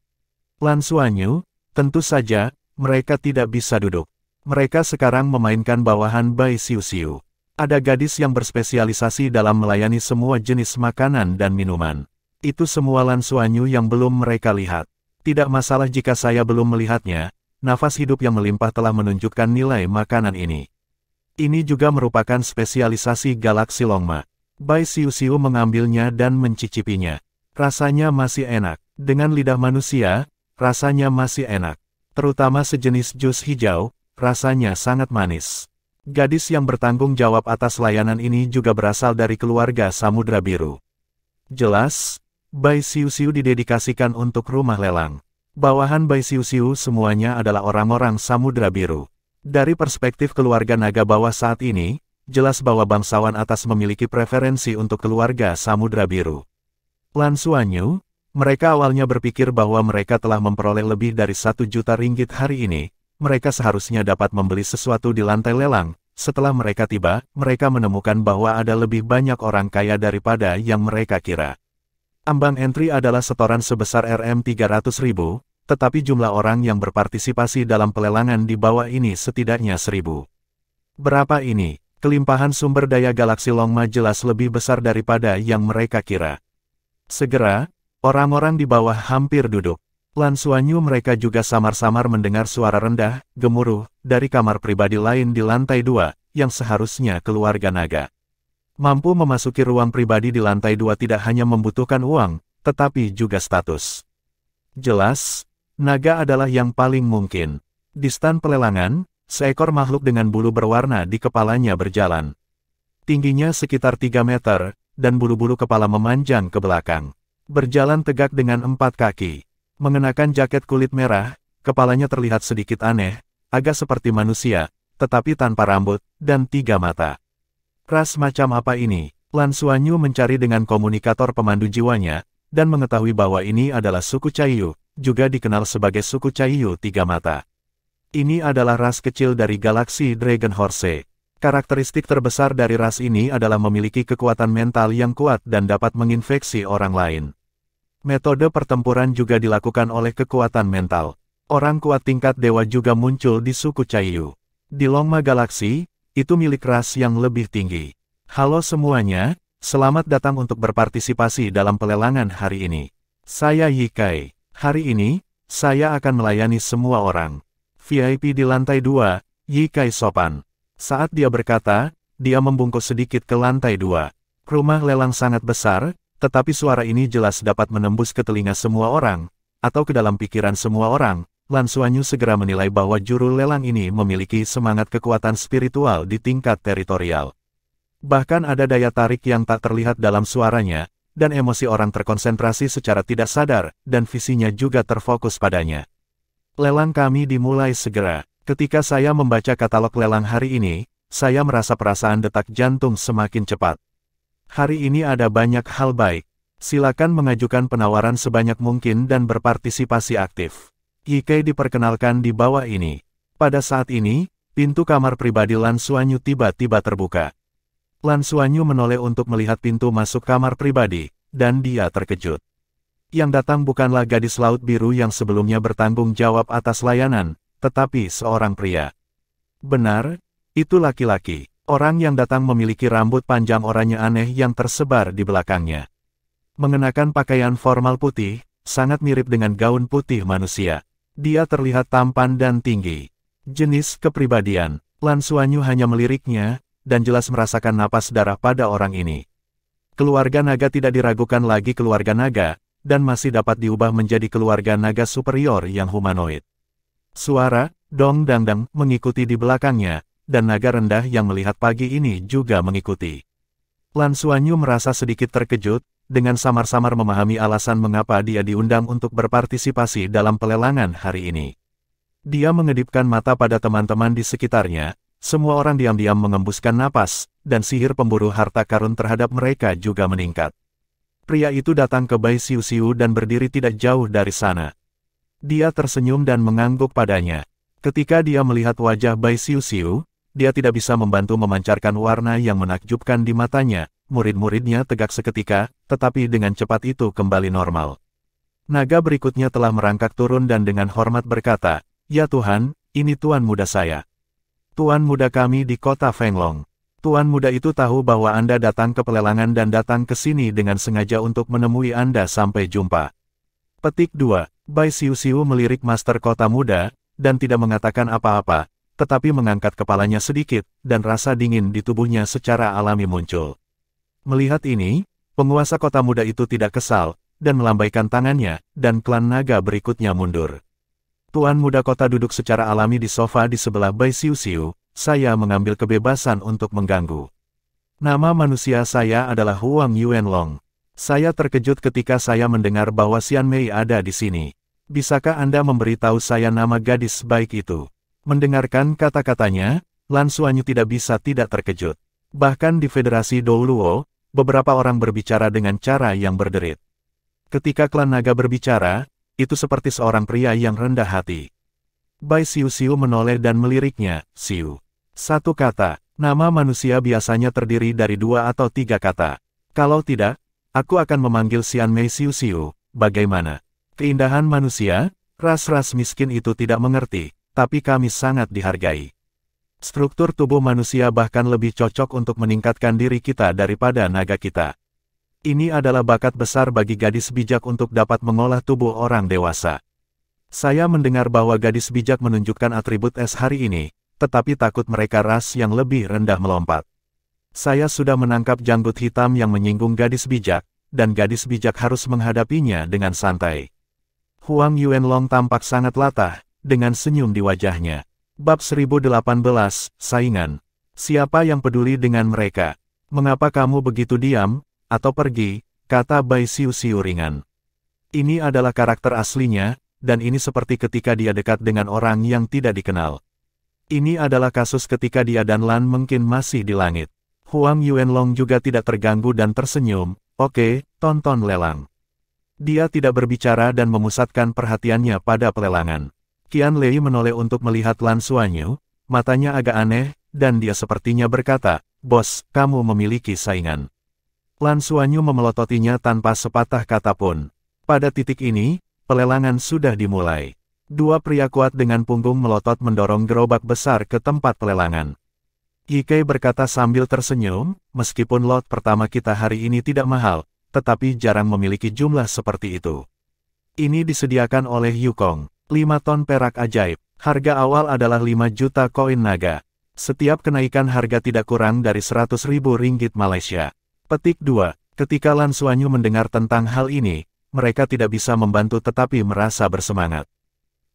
[SPEAKER 1] Lan Xuanyu, tentu saja, mereka tidak bisa duduk. Mereka sekarang memainkan bawahan Bai Xiuxiu. Ada gadis yang berspesialisasi dalam melayani semua jenis makanan dan minuman. Itu semua Lan Xuanyu yang belum mereka lihat. Tidak masalah jika saya belum melihatnya, nafas hidup yang melimpah telah menunjukkan nilai makanan ini. Ini juga merupakan spesialisasi galaksi Longma. Bai Xiuxiu mengambilnya dan mencicipinya. Rasanya masih enak. Dengan lidah manusia, rasanya masih enak. Terutama sejenis jus hijau, rasanya sangat manis. Gadis yang bertanggung jawab atas layanan ini juga berasal dari keluarga Samudra Biru. Jelas, Bai Xiuxiu didedikasikan untuk rumah lelang. Bawahan Bai Xiuxiu semuanya adalah orang-orang Samudra Biru. Dari perspektif keluarga naga bawah saat ini, jelas bahwa bangsawan atas memiliki preferensi untuk keluarga Samudra Biru. Lan Xuanyu, mereka awalnya berpikir bahwa mereka telah memperoleh lebih dari 1 juta ringgit hari ini. Mereka seharusnya dapat membeli sesuatu di lantai lelang. Setelah mereka tiba, mereka menemukan bahwa ada lebih banyak orang kaya daripada yang mereka kira. Ambang entry adalah setoran sebesar Rm300.000, tetapi jumlah orang yang berpartisipasi dalam pelelangan di bawah ini setidaknya 1000. Berapa ini? Kelimpahan sumber daya galaksi Longma jelas lebih besar daripada yang mereka kira. Segera, orang-orang di bawah hampir duduk. Lan Xuanyu mereka juga samar-samar mendengar suara rendah, gemuruh, dari kamar pribadi lain di lantai 2, yang seharusnya keluarga naga. Mampu memasuki ruang pribadi di lantai 2 tidak hanya membutuhkan uang, tetapi juga status. Jelas, naga adalah yang paling mungkin. Di stan pelelangan, seekor makhluk dengan bulu berwarna di kepalanya berjalan. Tingginya sekitar 3 meter, dan bulu-bulu kepala memanjang ke belakang. Berjalan tegak dengan 4 kaki. Mengenakan jaket kulit merah, kepalanya terlihat sedikit aneh, agak seperti manusia, tetapi tanpa rambut, dan 3 mata. Ras macam apa ini? Lan Xuanyu mencari dengan komunikator pemandu jiwanya, dan mengetahui bahwa ini adalah suku Caiyu, juga dikenal sebagai suku Caiyu 3 mata. Ini adalah ras kecil dari galaksi Dragon Horse. Karakteristik terbesar dari ras ini adalah memiliki kekuatan mental yang kuat dan dapat menginfeksi orang lain. Metode pertempuran juga dilakukan oleh kekuatan mental. Orang kuat tingkat dewa juga muncul di suku Chaiyu. Di Longma Galaksi, itu milik ras yang lebih tinggi. Halo semuanya, selamat datang untuk berpartisipasi dalam pelelangan hari ini. Saya Ye Kai. Hari ini, saya akan melayani semua orang. VIP di lantai 2, Ye Kai sopan. Saat dia berkata, dia membungkuk sedikit ke lantai 2. Rumah lelang sangat besar, tetapi suara ini jelas dapat menembus ke telinga semua orang, atau ke dalam pikiran semua orang. Lan Xuanyu segera menilai bahwa juru lelang ini memiliki semangat kekuatan spiritual di tingkat teritorial. Bahkan ada daya tarik yang tak terlihat dalam suaranya, dan emosi orang terkonsentrasi secara tidak sadar, dan visinya juga terfokus padanya. Lelang kami dimulai segera. Ketika saya membaca katalog lelang hari ini, saya merasa perasaan detak jantung semakin cepat. Hari ini ada banyak hal baik. Silakan mengajukan penawaran sebanyak mungkin dan berpartisipasi aktif. Ye Kai diperkenalkan di bawah ini. Pada saat ini, pintu kamar pribadi Lan Xuanyu tiba-tiba terbuka. Lan Xuanyu menoleh untuk melihat pintu masuk kamar pribadi, dan dia terkejut. Yang datang bukanlah gadis laut biru yang sebelumnya bertanggung jawab atas layanan, tetapi seorang pria. Benar, itu laki-laki. Orang yang datang memiliki rambut panjang oranye aneh yang tersebar di belakangnya. Mengenakan pakaian formal putih, sangat mirip dengan gaun putih manusia. Dia terlihat tampan dan tinggi. Jenis kepribadian, Lan Xuanyu hanya meliriknya, dan jelas merasakan napas darah pada orang ini. Keluarga naga tidak diragukan lagi keluarga naga, dan masih dapat diubah menjadi keluarga naga superior yang humanoid. Suara, dong dang dang, mengikuti di belakangnya, dan naga rendah yang melihat pagi ini juga mengikuti. Lan Xuanyu merasa sedikit terkejut, dengan samar-samar memahami alasan mengapa dia diundang untuk berpartisipasi dalam pelelangan hari ini. Dia mengedipkan mata pada teman-teman di sekitarnya, semua orang diam-diam mengembuskan napas, dan sihir pemburu harta karun terhadap mereka juga meningkat. Pria itu datang ke Bai Xiu dan berdiri tidak jauh dari sana. Dia tersenyum dan mengangguk padanya. Ketika dia melihat wajah Bai Xiu, dia tidak bisa membantu memancarkan warna yang menakjubkan di matanya. Murid-muridnya tegak seketika, tetapi dengan cepat itu kembali normal. Naga berikutnya telah merangkak turun dan dengan hormat berkata, "Ya Tuhan, ini Tuan muda saya. Tuan muda kami di kota Fenglong. Tuan muda itu tahu bahwa Anda datang ke pelelangan dan datang ke sini dengan sengaja untuk menemui Anda sampai jumpa." Petik 2. Bai Xiu melirik Master Kota Muda, dan tidak mengatakan apa-apa, tetapi mengangkat kepalanya sedikit, dan rasa dingin di tubuhnya secara alami muncul. Melihat ini, penguasa kota muda itu tidak kesal, dan melambaikan tangannya, dan klan naga berikutnya mundur. Tuan muda kota duduk secara alami di sofa di sebelah Bai Xiu, saya mengambil kebebasan untuk mengganggu. Nama manusia saya adalah Huang Yuanlong. Saya terkejut ketika saya mendengar bahwa Xian Mei ada di sini. Bisakah Anda memberitahu saya nama gadis baik itu? Mendengarkan kata-katanya, Lan Xuanyu tidak bisa tidak terkejut. Bahkan di Federasi Douluo, beberapa orang berbicara dengan cara yang berderit. Ketika klan naga berbicara, itu seperti seorang pria yang rendah hati. Bai Xiu menoleh dan meliriknya, "Xiu." Satu kata, nama manusia biasanya terdiri dari 2 atau 3 kata. Kalau tidak, aku akan memanggil Xian Mei Xiu, bagaimana? Keindahan manusia, ras-ras miskin itu tidak mengerti, tapi kami sangat dihargai. Struktur tubuh manusia bahkan lebih cocok untuk meningkatkan diri kita daripada naga kita. Ini adalah bakat besar bagi gadis bijak untuk dapat mengolah tubuh orang dewasa. Saya mendengar bahwa gadis bijak menunjukkan atribut es hari ini, tetapi takut mereka ras yang lebih rendah melompat. Saya sudah menangkap janggut hitam yang menyinggung gadis bijak, dan gadis bijak harus menghadapinya dengan santai. Huang Yuanlong tampak sangat latah, dengan senyum di wajahnya. Bab 1018, Saingan. Siapa yang peduli dengan mereka? Mengapa kamu begitu diam, atau pergi, kata Bai Xiu ringan. Ini adalah karakter aslinya, dan ini seperti ketika dia dekat dengan orang yang tidak dikenal. Ini adalah kasus ketika dia dan Lan mungkin masih di langit. Huang Yuanlong juga tidak terganggu dan tersenyum, "Oke, tonton lelang." Dia tidak berbicara dan memusatkan perhatiannya pada pelelangan. Qian Lei menoleh untuk melihat Lan Xuanyu, matanya agak aneh, dan dia sepertinya berkata, "Bos, kamu memiliki saingan." Lan Xuanyu memelototinya tanpa sepatah kata pun. Pada titik ini, pelelangan sudah dimulai. Dua pria kuat dengan punggung melotot mendorong gerobak besar ke tempat pelelangan. Ye Kai berkata sambil tersenyum, meskipun lot pertama kita hari ini tidak mahal, tetapi jarang memiliki jumlah seperti itu. Ini disediakan oleh Yukong. 5 ton perak ajaib. Harga awal adalah 5 juta koin naga. Setiap kenaikan harga tidak kurang dari 100.000 ringgit Malaysia. Petik 2. Ketika Lan Xuanyu mendengar tentang hal ini, mereka tidak bisa membantu tetapi merasa bersemangat.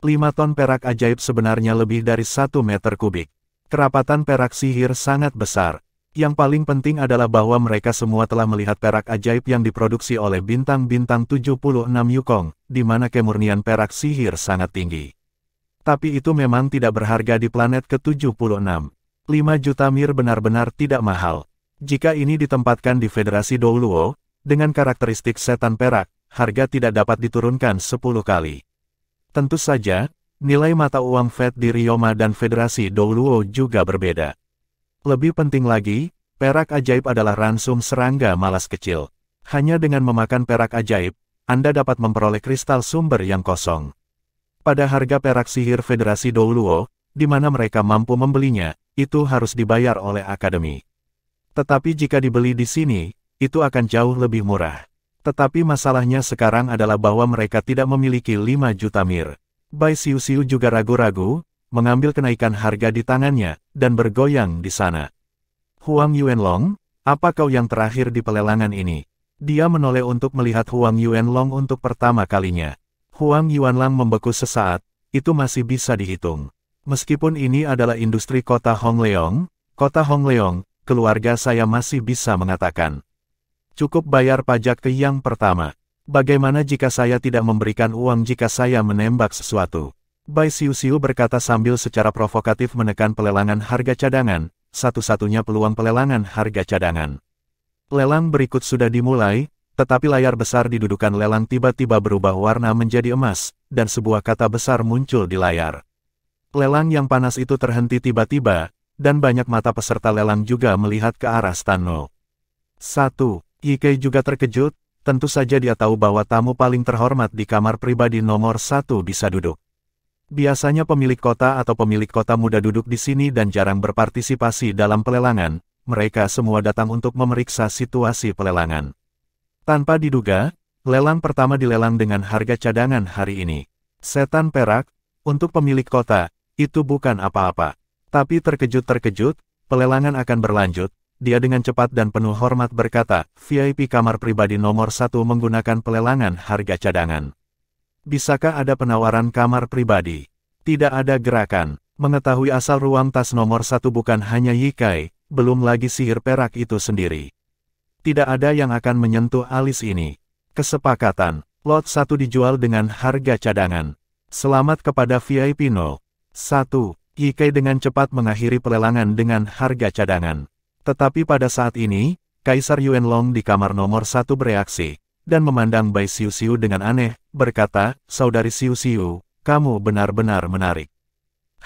[SPEAKER 1] 5 ton perak ajaib sebenarnya lebih dari 1 meter kubik. Kerapatan perak sihir sangat besar. Yang paling penting adalah bahwa mereka semua telah melihat perak ajaib yang diproduksi oleh bintang-bintang 76 Yukong, di mana kemurnian perak sihir sangat tinggi. Tapi itu memang tidak berharga di planet ke-76. 5 juta mir benar-benar tidak mahal. Jika ini ditempatkan di Federasi Douluo, dengan karakteristik setan perak, harga tidak dapat diturunkan 10 kali. Tentu saja, nilai mata uang Fed di Ryoma dan Federasi Douluo juga berbeda. Lebih penting lagi, perak ajaib adalah ransum serangga malas kecil. Hanya dengan memakan perak ajaib, Anda dapat memperoleh kristal sumber yang kosong. Pada harga perak sihir Federasi Douluo, di mana mereka mampu membelinya, itu harus dibayar oleh akademi. Tetapi jika dibeli di sini, itu akan jauh lebih murah. Tetapi masalahnya sekarang adalah bahwa mereka tidak memiliki 5 juta mir. Bai Xiu juga ragu-ragu, mengambil kenaikan harga di tangannya, dan bergoyang di sana. Huang Yuanlong, apa kau yang terakhir di pelelangan ini? Dia menoleh untuk melihat Huang Yuanlong untuk pertama kalinya. Huang Yuanlang membeku sesaat, itu masih bisa dihitung. Meskipun ini adalah industri kota Hongleong, keluarga saya masih bisa mengatakan. Cukup bayar pajak ke yang pertama. Bagaimana jika saya tidak memberikan uang jika saya menembak sesuatu? Bai Xiu berkata sambil secara provokatif menekan pelelangan harga cadangan, satu-satunya peluang pelelangan harga cadangan. Lelang berikut sudah dimulai, tetapi layar besar di dudukan lelang tiba-tiba berubah warna menjadi emas, dan sebuah kata besar muncul di layar. Lelang yang panas itu terhenti tiba-tiba, dan banyak mata peserta lelang juga melihat ke arah Stan 1. Ye Kai juga terkejut. Tentu saja dia tahu bahwa tamu paling terhormat di kamar pribadi nomor 1 bisa duduk. Biasanya pemilik kota atau pemilik kota muda duduk di sini dan jarang berpartisipasi dalam pelelangan, mereka semua datang untuk memeriksa situasi pelelangan. Tanpa diduga, lelang pertama dilelang dengan harga cadangan hari ini. Setan perak, untuk pemilik kota, itu bukan apa-apa. Tapi terkejut-terkejut, pelelangan akan berlanjut. Dia dengan cepat dan penuh hormat berkata, VIP kamar pribadi nomor 1 menggunakan pelelangan harga cadangan. Bisakah ada penawaran kamar pribadi? Tidak ada gerakan. Mengetahui asal ruang tas nomor 1 bukan hanya Ye Kai, belum lagi sihir perak itu sendiri. Tidak ada yang akan menyentuh alis ini. Kesepakatan, lot 1 dijual dengan harga cadangan. Selamat kepada VIP 1. Ye Kai dengan cepat mengakhiri pelelangan dengan harga cadangan. Tetapi pada saat ini, Kaisar Yuanlong di kamar nomor 1 bereaksi, dan memandang Bai Xiu dengan aneh, berkata, Saudari Xiu, kamu benar-benar menarik.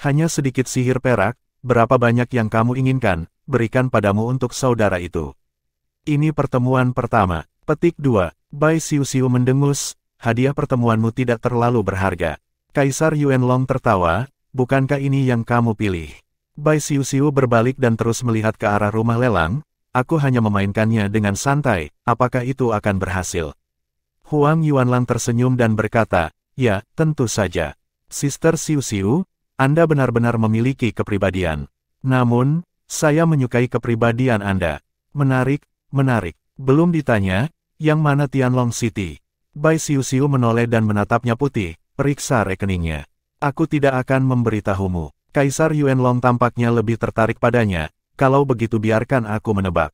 [SPEAKER 1] Hanya sedikit sihir perak, berapa banyak yang kamu inginkan, berikan padamu untuk saudara itu. Ini pertemuan pertama. Petik 2. Bai Xiu mendengus, hadiah pertemuanmu tidak terlalu berharga. Kaisar Yuanlong tertawa, bukankah ini yang kamu pilih? Bai Xiu berbalik dan terus melihat ke arah rumah lelang, aku hanya memainkannya dengan santai, apakah itu akan berhasil? Huang Yuanlang tersenyum dan berkata, ya, tentu saja. Sister Xiu, Anda benar-benar memiliki kepribadian. Namun, saya menyukai kepribadian Anda. Menarik. Belum ditanya, yang mana Tianlong City? Bai Xiu menoleh dan menatapnya putih, periksa rekeningnya. Aku tidak akan memberitahumu. Kaisar Yuanlong tampaknya lebih tertarik padanya, kalau begitu biarkan aku menebak.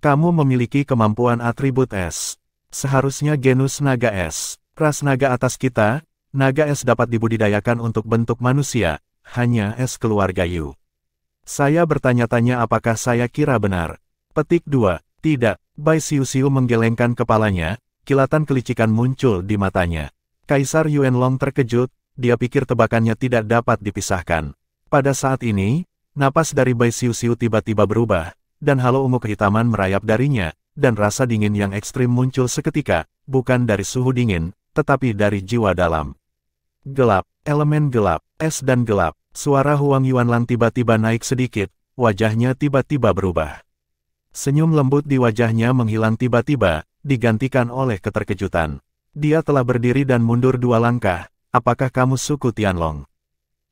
[SPEAKER 1] Kamu memiliki kemampuan atribut es. Seharusnya genus naga es. Ras naga atas kita, naga es dapat dibudidayakan untuk bentuk manusia, hanya es keluarga Yu. Saya bertanya-tanya apakah saya kira benar. Petik 2. Tidak, Bai Xiu menggelengkan kepalanya, kilatan kelicikan muncul di matanya. Kaisar Yuanlong terkejut, dia pikir tebakannya tidak dapat dipisahkan. Pada saat ini, napas dari Bai Xiu tiba-tiba berubah, dan halo ungu kehitaman merayap darinya, dan rasa dingin yang ekstrim muncul seketika, bukan dari suhu dingin, tetapi dari jiwa dalam. Gelap, elemen gelap, es dan gelap. Suara Huang Yuanlang tiba-tiba naik sedikit, wajahnya tiba-tiba berubah. Senyum lembut di wajahnya menghilang tiba-tiba, digantikan oleh keterkejutan. Dia telah berdiri dan mundur 2 langkah. Apakah kamu suku Tianlong?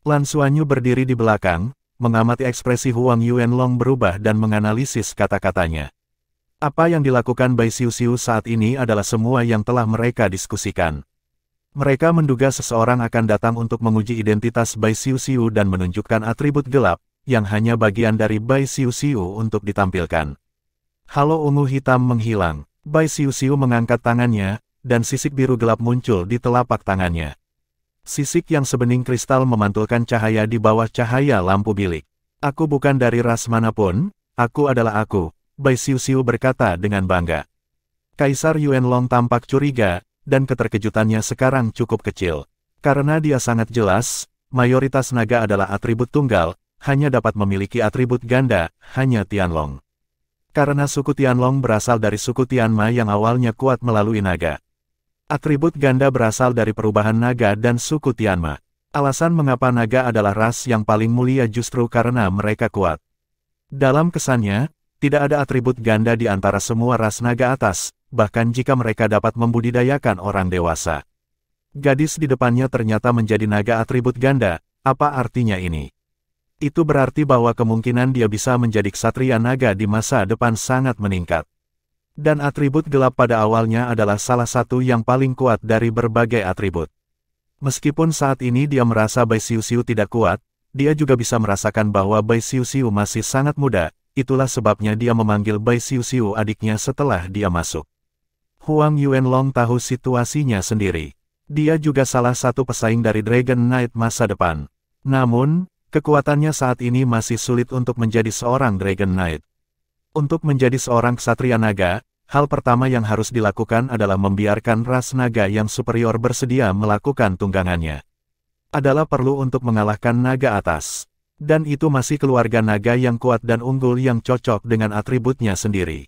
[SPEAKER 1] Lan Xuanyu berdiri di belakang, mengamati ekspresi Huang Yuanlong berubah dan menganalisis kata-katanya. Apa yang dilakukan Bai Xiuxiu saat ini adalah semua yang telah mereka diskusikan. Mereka menduga seseorang akan datang untuk menguji identitas Bai Xiuxiu dan menunjukkan atribut gelap, yang hanya bagian dari Bai Xiuxiu untuk ditampilkan. Halo ungu hitam menghilang. Bai Xiuxiu mengangkat tangannya, dan sisik biru gelap muncul di telapak tangannya. Sisik yang sebening kristal memantulkan cahaya di bawah cahaya lampu bilik. Aku bukan dari ras manapun, aku adalah aku, Bai Xiuxiu berkata dengan bangga. Kaisar Yuanlong tampak curiga, dan keterkejutannya sekarang cukup kecil. Karena dia sangat jelas, mayoritas naga adalah atribut tunggal, hanya dapat memiliki atribut ganda, hanya Tianlong. Karena suku Tianlong berasal dari suku Tianma yang awalnya kuat melalui naga. Atribut ganda berasal dari perubahan naga dan suku Tianma. Alasan mengapa naga adalah ras yang paling mulia justru karena mereka kuat. Dalam kesannya, tidak ada atribut ganda di antara semua ras naga atas, bahkan jika mereka dapat membudidayakan orang dewasa. Gadis di depannya ternyata menjadi naga atribut ganda. Apa artinya ini? Itu berarti bahwa kemungkinan dia bisa menjadi ksatria naga di masa depan sangat meningkat. Dan atribut gelap pada awalnya adalah salah satu yang paling kuat dari berbagai atribut. Meskipun saat ini dia merasa Bai Xiuxiu tidak kuat, dia juga bisa merasakan bahwa Bai Xiuxiu masih sangat muda, itulah sebabnya dia memanggil Bai Xiuxiu adiknya setelah dia masuk. Huang Yuanlong tahu situasinya sendiri. Dia juga salah satu pesaing dari Dragon Knight masa depan. Namun, kekuatannya saat ini masih sulit untuk menjadi seorang Dragon Knight. Untuk menjadi seorang ksatria naga, hal pertama yang harus dilakukan adalah membiarkan ras naga yang superior bersedia melakukan tunggangannya. Adalah perlu untuk mengalahkan naga atas. Dan itu masih keluarga naga yang kuat dan unggul yang cocok dengan atributnya sendiri.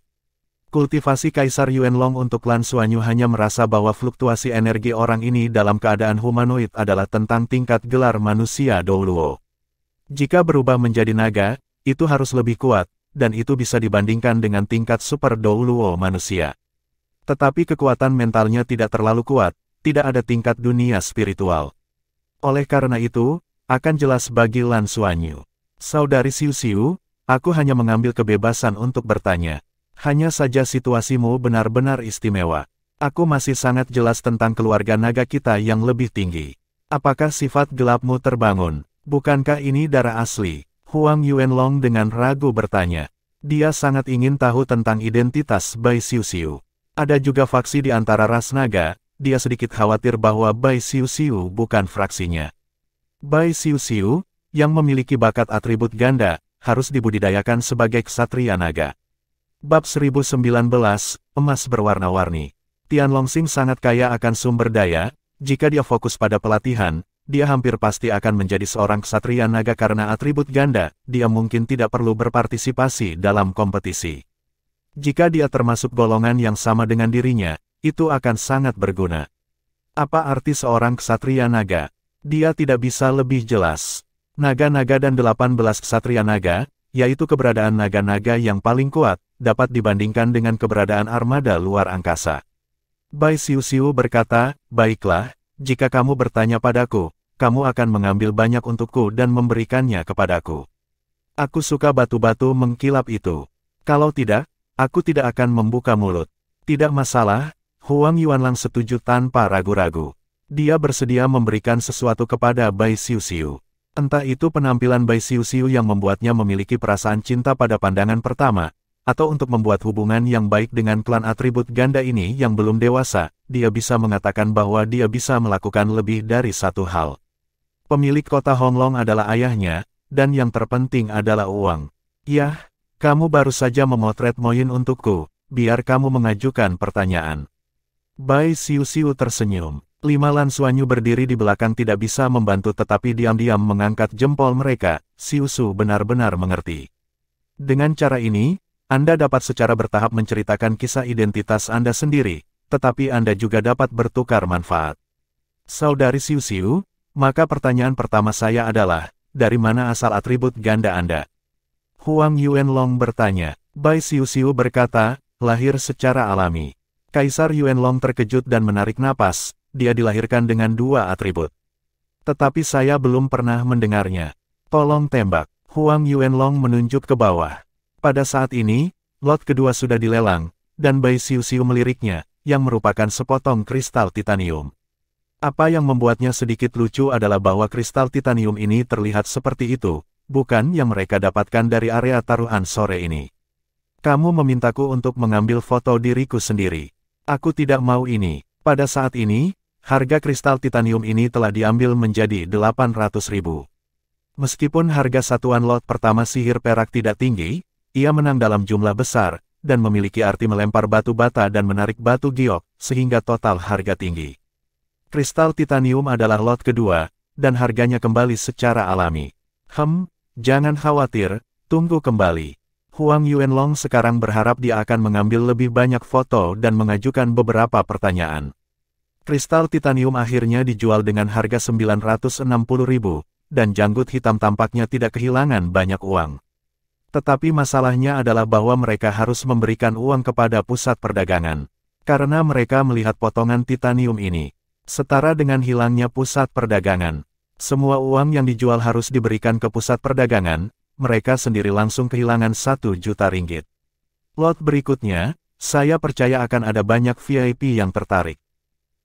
[SPEAKER 1] Kultivasi Kaisar Yuanlong untuk Lan Xuanyu hanya merasa bahwa fluktuasi energi orang ini dalam keadaan humanoid adalah tentang tingkat gelar manusia Douluo. Jika berubah menjadi naga, itu harus lebih kuat, dan itu bisa dibandingkan dengan tingkat super Douluo manusia. Tetapi kekuatan mentalnya tidak terlalu kuat, tidak ada tingkat dunia spiritual. Oleh karena itu, akan jelas bagi Lan Xuanyu. Saudari Xiuxiu, aku hanya mengambil kebebasan untuk bertanya. Hanya saja situasimu benar-benar istimewa. Aku masih sangat jelas tentang keluarga naga kita yang lebih tinggi. Apakah sifat gelapmu terbangun? Bukankah ini darah asli? Huang Yuanlong dengan ragu bertanya. Dia sangat ingin tahu tentang identitas Bai Xiuxiu. Ada juga faksi di antara ras naga, dia sedikit khawatir bahwa Bai Xiuxiu bukan fraksinya. Bai Xiuxiu, yang memiliki bakat atribut ganda, harus dibudidayakan sebagai ksatria naga. Bab 1019, Emas Berwarna-Warni. Tianlongxing sangat kaya akan sumber daya, jika dia fokus pada pelatihan, dia hampir pasti akan menjadi seorang ksatria naga karena atribut ganda, dia mungkin tidak perlu berpartisipasi dalam kompetisi. Jika dia termasuk golongan yang sama dengan dirinya, itu akan sangat berguna. Apa arti seorang ksatria naga? Dia tidak bisa lebih jelas. Naga-naga dan 18 ksatria naga, yaitu keberadaan naga-naga yang paling kuat, dapat dibandingkan dengan keberadaan armada luar angkasa. Bai Xiuxiu berkata, baiklah, jika kamu bertanya padaku, kamu akan mengambil banyak untukku dan memberikannya kepadaku. Aku suka batu-batu mengkilap itu. Kalau tidak, aku tidak akan membuka mulut. Tidak masalah, Huang Yuanlang setuju tanpa ragu-ragu. Dia bersedia memberikan sesuatu kepada Bai Xiuxiu. Entah itu penampilan Bai Xiuxiu yang membuatnya memiliki perasaan cinta pada pandangan pertama, atau untuk membuat hubungan yang baik dengan klan atribut ganda ini yang belum dewasa, dia bisa mengatakan bahwa dia bisa melakukan lebih dari satu hal. Pemilik kota Honglong adalah ayahnya, dan yang terpenting adalah uang. Yah, kamu baru saja memotret Moyin untukku, biar kamu mengajukan pertanyaan. Bai Xiuxiu tersenyum. 5 Lan Xuanyu berdiri di belakang tidak bisa membantu tetapi diam-diam mengangkat jempol mereka, Xiuxiu benar-benar mengerti. Dengan cara ini, Anda dapat secara bertahap menceritakan kisah identitas Anda sendiri, tetapi Anda juga dapat bertukar manfaat. Saudari Xiu Xiu, maka pertanyaan pertama saya adalah, dari mana asal atribut ganda Anda? Huang Yuanlong bertanya. Bai Xiu Xiu berkata, lahir secara alami. Kaisar Yuanlong terkejut dan menarik napas, dia dilahirkan dengan 2 atribut. Tetapi saya belum pernah mendengarnya. Tolong tembak. Huang Yuanlong menunjuk ke bawah. Pada saat ini, lot kedua sudah dilelang, dan Bai Xiu Xiu meliriknya, yang merupakan sepotong kristal titanium. Apa yang membuatnya sedikit lucu adalah bahwa kristal titanium ini terlihat seperti itu, bukan yang mereka dapatkan dari area taruhan sore ini. Kamu memintaku untuk mengambil foto diriku sendiri. Aku tidak mau ini. Pada saat ini, harga kristal titanium ini telah diambil menjadi 800.000. Meskipun harga satuan lot pertama sihir perak tidak tinggi, ia menang dalam jumlah besar, dan memiliki arti melempar batu bata dan menarik batu giok, sehingga total harga tinggi. Kristal titanium adalah lot kedua, dan harganya kembali secara alami. Jangan khawatir, tunggu kembali. Huang Yuanlong sekarang berharap dia akan mengambil lebih banyak foto dan mengajukan beberapa pertanyaan. Kristal titanium akhirnya dijual dengan harga 960.000, dan janggut hitam tampaknya tidak kehilangan banyak uang. Tetapi masalahnya adalah bahwa mereka harus memberikan uang kepada pusat perdagangan. Karena mereka melihat potongan titanium ini setara dengan hilangnya pusat perdagangan. Semua uang yang dijual harus diberikan ke pusat perdagangan, mereka sendiri langsung kehilangan 1 juta ringgit. Lot berikutnya, saya percaya akan ada banyak VIP yang tertarik.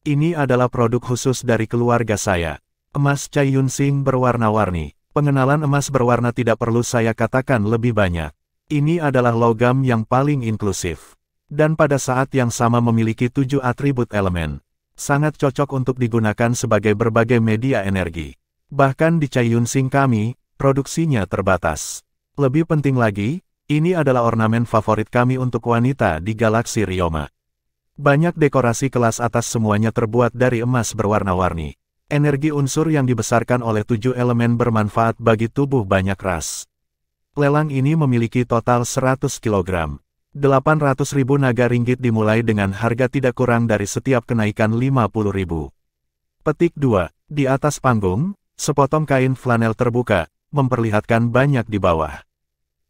[SPEAKER 1] Ini adalah produk khusus dari keluarga saya. Emas Cai Yunsing berwarna-warni. Pengenalan emas berwarna tidak perlu saya katakan lebih banyak. Ini adalah logam yang paling inklusif. Dan pada saat yang sama memiliki 7 atribut elemen. Sangat cocok untuk digunakan sebagai berbagai media energi. Bahkan di Cai Yunsing kami, produksinya terbatas. Lebih penting lagi, ini adalah ornamen favorit kami untuk wanita di galaksi Ryoma. Banyak dekorasi kelas atas semuanya terbuat dari emas berwarna-warni. Energi unsur yang dibesarkan oleh 7 elemen bermanfaat bagi tubuh banyak ras. Lelang ini memiliki total 100 kg. 800.000 naga ringgit dimulai dengan harga tidak kurang dari setiap kenaikan 50.000. Petik 2. Di atas panggung, sepotong kain flanel terbuka, memperlihatkan banyak di bawah.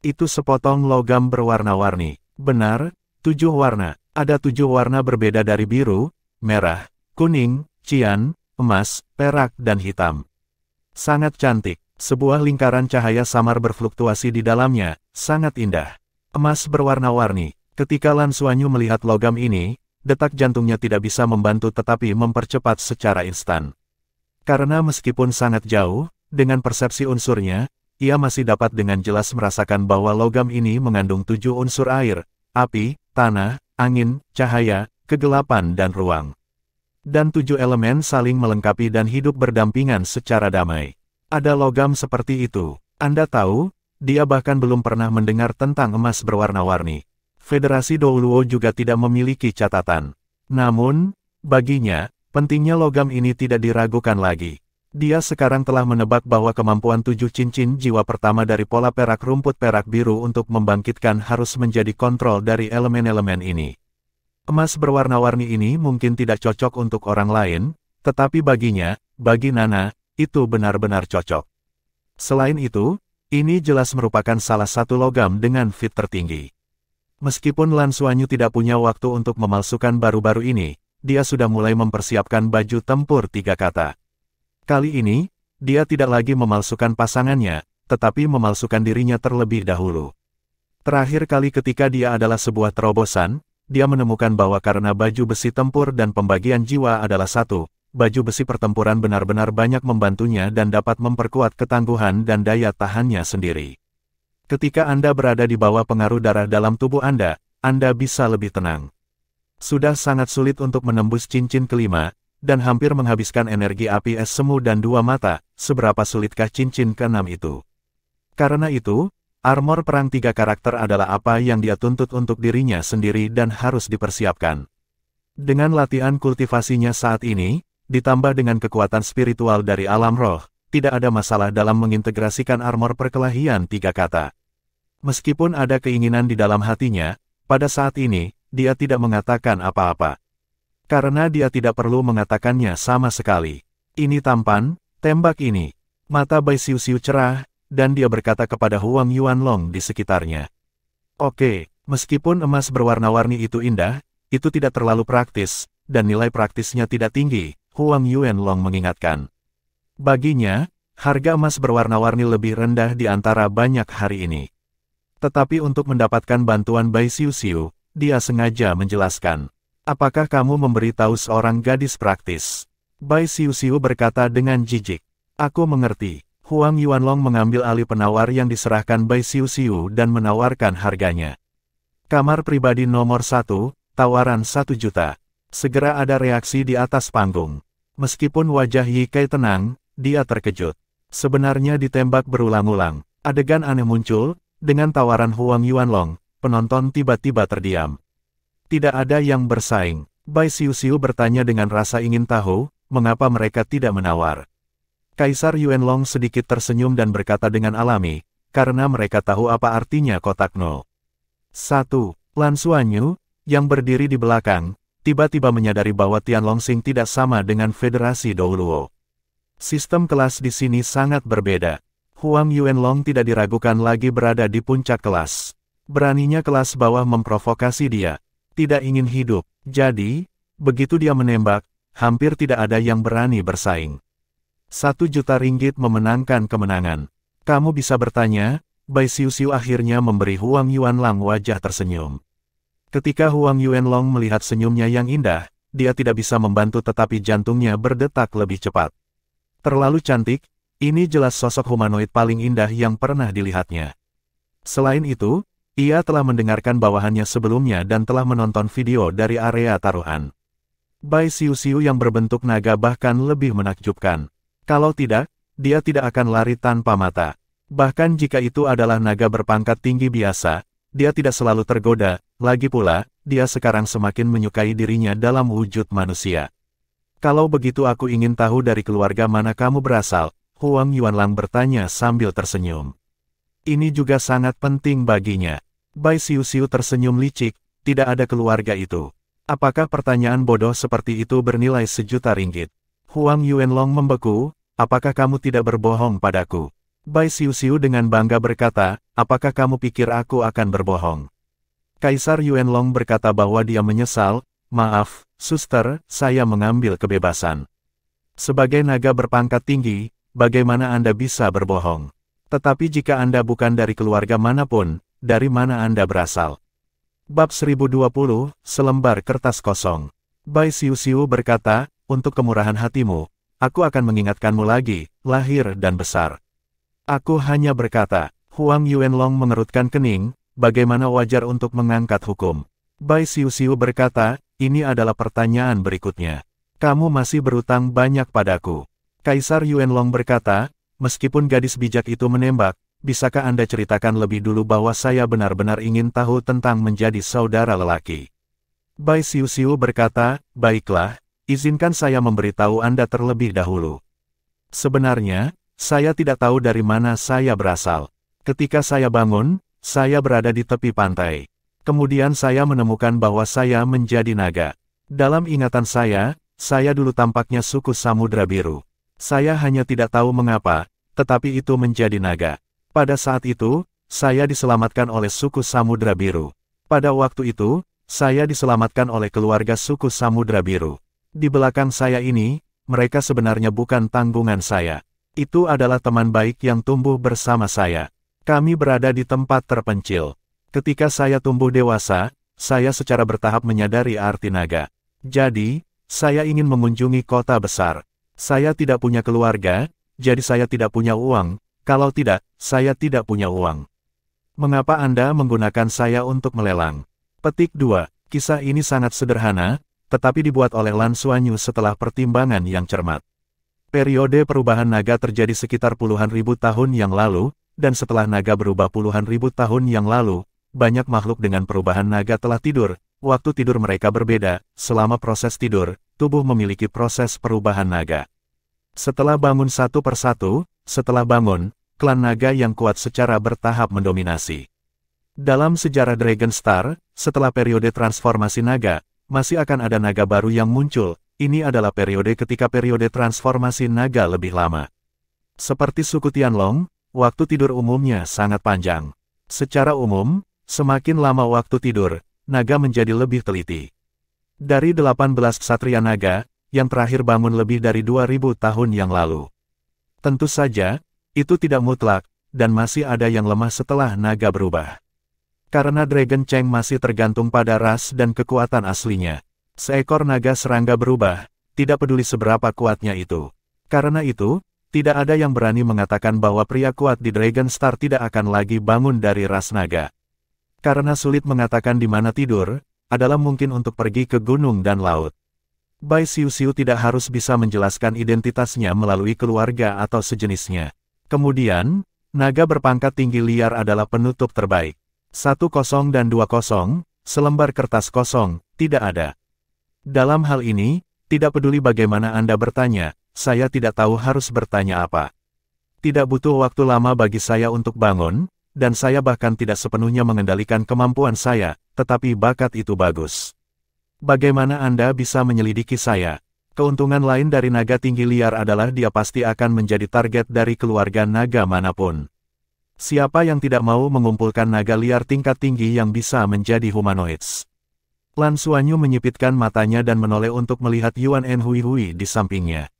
[SPEAKER 1] Itu sepotong logam berwarna-warni. Benar, 7 warna. Ada 7 warna berbeda dari biru, merah, kuning, cian, emas, perak dan hitam. Sangat cantik. Sebuah lingkaran cahaya samar berfluktuasi di dalamnya, sangat indah. Emas berwarna-warni. Ketika Lan Xuanyu melihat logam ini, detak jantungnya tidak bisa membantu tetapi mempercepat secara instan. Karena meskipun sangat jauh, dengan persepsi unsurnya, ia masih dapat dengan jelas merasakan bahwa logam ini mengandung 7 unsur air, api, tanah, angin, cahaya, kegelapan dan ruang. Dan 7 elemen saling melengkapi dan hidup berdampingan secara damai. Ada logam seperti itu. Anda tahu, dia bahkan belum pernah mendengar tentang emas berwarna-warni. Federasi Douluo juga tidak memiliki catatan. Namun, baginya, pentingnya logam ini tidak diragukan lagi. Dia sekarang telah menebak bahwa kemampuan 7 cincin jiwa pertama dari pola perak rumput perak biru untuk membangkitkan harus menjadi kontrol dari elemen-elemen ini. Emas berwarna-warni ini mungkin tidak cocok untuk orang lain, tetapi baginya, bagi Nana, itu benar-benar cocok. Selain itu, ini jelas merupakan salah satu logam dengan fit tertinggi. Meskipun Lan Xuanyu tidak punya waktu untuk memalsukan baru-baru ini, dia sudah mulai mempersiapkan baju tempur 3 kata. Kali ini, dia tidak lagi memalsukan pasangannya, tetapi memalsukan dirinya terlebih dahulu. Terakhir kali ketika dia adalah sebuah terobosan, dia menemukan bahwa karena baju besi tempur dan pembagian jiwa adalah satu, baju besi pertempuran benar-benar banyak membantunya dan dapat memperkuat ketangguhan dan daya tahannya sendiri. Ketika Anda berada di bawah pengaruh darah dalam tubuh Anda bisa lebih tenang. Sudah sangat sulit untuk menembus cincin kelima, dan hampir menghabiskan energi api es semu dan 2 mata, seberapa sulitkah cincin ke-6 itu? Karena itu, armor perang 3 karakter adalah apa yang dia tuntut untuk dirinya sendiri dan harus dipersiapkan. Dengan latihan kultivasinya saat ini, ditambah dengan kekuatan spiritual dari alam roh, tidak ada masalah dalam mengintegrasikan armor perkelahian 3 kata. Meskipun ada keinginan di dalam hatinya, pada saat ini, dia tidak mengatakan apa-apa. Karena dia tidak perlu mengatakannya sama sekali. Ini tampan, tembak ini. Mata Bai Xiuxiu cerah, dan dia berkata kepada Huang Yuanlong di sekitarnya. Oke, meskipun emas berwarna-warni itu indah, itu tidak terlalu praktis, dan nilai praktisnya tidak tinggi, Huang Yuanlong mengingatkan. Baginya, harga emas berwarna-warni lebih rendah di antara banyak hari ini. Tetapi untuk mendapatkan bantuan Bai Xiuxiu, dia sengaja menjelaskan. Apakah kamu memberitahu seorang gadis praktis? Bai Xiuxiu berkata dengan jijik. Aku mengerti. Huang Yuanlong mengambil alih penawar yang diserahkan Bai Xiuxiu dan menawarkan harganya. Kamar pribadi nomor 1, tawaran 1 juta. Segera ada reaksi di atas panggung. Meskipun wajah Ye Kai tenang, dia terkejut. Sebenarnya ditembak berulang-ulang. Adegan aneh muncul, dengan tawaran Huang Yuanlong, penonton tiba-tiba terdiam. Tidak ada yang bersaing. Bai Xiuxiu bertanya dengan rasa ingin tahu, mengapa mereka tidak menawar. Kaisar Yuanlong sedikit tersenyum dan berkata dengan alami, karena mereka tahu apa artinya kotak nol. 1. Lan Xuanyu, yang berdiri di belakang, tiba-tiba menyadari bahwa Tianlongxing tidak sama dengan Federasi Douluo. Sistem kelas di sini sangat berbeda. Huang Yuanlong tidak diragukan lagi berada di puncak kelas. Beraninya kelas bawah memprovokasi dia. Tidak ingin hidup. Jadi, begitu dia menembak, hampir tidak ada yang berani bersaing. 1 juta ringgit memenangkan kemenangan. Kamu bisa bertanya, Bai Xiuxiu akhirnya memberi Huang Yuanlong wajah tersenyum. Ketika Huang Yuanlong melihat senyumnya yang indah, dia tidak bisa membantu tetapi jantungnya berdetak lebih cepat. Terlalu cantik, ini jelas sosok humanoid paling indah yang pernah dilihatnya. Selain itu, ia telah mendengarkan bawahannya sebelumnya dan telah menonton video dari area taruhan. Bai Xiuxiu yang berbentuk naga bahkan lebih menakjubkan. Kalau tidak, dia tidak akan lari tanpa mata. Bahkan jika itu adalah naga berpangkat tinggi biasa, dia tidak selalu tergoda, lagi pula, dia sekarang semakin menyukai dirinya dalam wujud manusia. Kalau begitu aku ingin tahu dari keluarga mana kamu berasal, Huang Yuanlong bertanya sambil tersenyum. Ini juga sangat penting baginya. Bai Xiuxiu tersenyum licik, tidak ada keluarga itu. Apakah pertanyaan bodoh seperti itu bernilai 1 juta ringgit? Huang Yuanlong membeku, apakah kamu tidak berbohong padaku? Bai Xiuxiu dengan bangga berkata, apakah kamu pikir aku akan berbohong? Kaisar Yuanlong berkata bahwa dia menyesal, maaf, suster, saya mengambil kebebasan. Sebagai naga berpangkat tinggi, bagaimana Anda bisa berbohong? Tetapi jika Anda bukan dari keluarga manapun, dari mana Anda berasal? Bab 1020, selembar kertas kosong. Bai Xiuxiu berkata, untuk kemurahan hatimu, aku akan mengingatkanmu lagi, lahir dan besar. Aku hanya berkata, Huang Yuanlong mengerutkan kening, bagaimana wajar untuk mengangkat hukum. Bai Xiuxiu berkata, ini adalah pertanyaan berikutnya. Kamu masih berutang banyak padaku. Kaisar Yuanlong berkata, meskipun gadis bijak itu menembak, bisakah Anda ceritakan lebih dulu bahwa saya benar-benar ingin tahu tentang menjadi saudara lelaki? Bai Xiuxiu berkata, baiklah, izinkan saya memberitahu Anda terlebih dahulu. Sebenarnya, saya tidak tahu dari mana saya berasal. Ketika saya bangun, saya berada di tepi pantai. Kemudian saya menemukan bahwa saya menjadi naga. Dalam ingatan saya dulu tampaknya suku Samudra Biru. Saya hanya tidak tahu mengapa, tetapi itu menjadi naga. Pada saat itu, saya diselamatkan oleh suku Samudra Biru. Pada waktu itu, saya diselamatkan oleh keluarga suku Samudra Biru. Di belakang saya ini, mereka sebenarnya bukan tanggungan saya. Itu adalah teman baik yang tumbuh bersama saya. Kami berada di tempat terpencil. Ketika saya tumbuh dewasa, saya secara bertahap menyadari arti naga. Jadi, saya ingin mengunjungi kota besar. Saya tidak punya keluarga, jadi saya tidak punya uang. Kalau tidak, saya tidak punya uang. Mengapa Anda menggunakan saya untuk melelang? Petik 2. Kisah ini sangat sederhana, tetapi dibuat oleh Lan Xuanyu setelah pertimbangan yang cermat. Periode perubahan naga terjadi sekitar puluhan ribu tahun yang lalu, dan setelah naga berubah puluhan ribu tahun yang lalu, banyak makhluk dengan perubahan naga telah tidur. Waktu tidur mereka berbeda, selama proses tidur, tubuh memiliki proses perubahan naga. Setelah bangun satu persatu, setelah bangun, klan naga yang kuat secara bertahap mendominasi. Dalam sejarah Dragon Star, setelah periode transformasi naga, masih akan ada naga baru yang muncul. Ini adalah periode ketika periode transformasi naga lebih lama. Seperti suku Tianlong, waktu tidur umumnya sangat panjang. Secara umum, semakin lama waktu tidur, naga menjadi lebih teliti. Dari 18 ksatria naga, yang terakhir bangun lebih dari 2000 tahun yang lalu. Tentu saja, itu tidak mutlak, dan masih ada yang lemah setelah naga berubah. Karena Dragon Cheng masih tergantung pada ras dan kekuatan aslinya. Seekor naga serangga berubah, tidak peduli seberapa kuatnya itu. Karena itu, tidak ada yang berani mengatakan bahwa pria kuat di Dragon Star tidak akan lagi bangun dari ras naga. Karena sulit mengatakan di mana tidur, adalah mungkin untuk pergi ke gunung dan laut. Bai Xiuxiu tidak harus bisa menjelaskan identitasnya melalui keluarga atau sejenisnya. Kemudian, naga berpangkat tinggi liar adalah penutup terbaik. 10 dan 20, selembar kertas kosong, tidak ada. Dalam hal ini, tidak peduli bagaimana Anda bertanya, saya tidak tahu harus bertanya apa. Tidak butuh waktu lama bagi saya untuk bangun, dan saya bahkan tidak sepenuhnya mengendalikan kemampuan saya, tetapi bakat itu bagus. Bagaimana Anda bisa menyelidiki saya? Keuntungan lain dari naga tinggi liar adalah dia pasti akan menjadi target dari keluarga naga manapun. Siapa yang tidak mau mengumpulkan naga liar tingkat tinggi yang bisa menjadi humanoids? Lan Xuanyu menyipitkan matanya dan menoleh untuk melihat Yuan Enhui di sampingnya.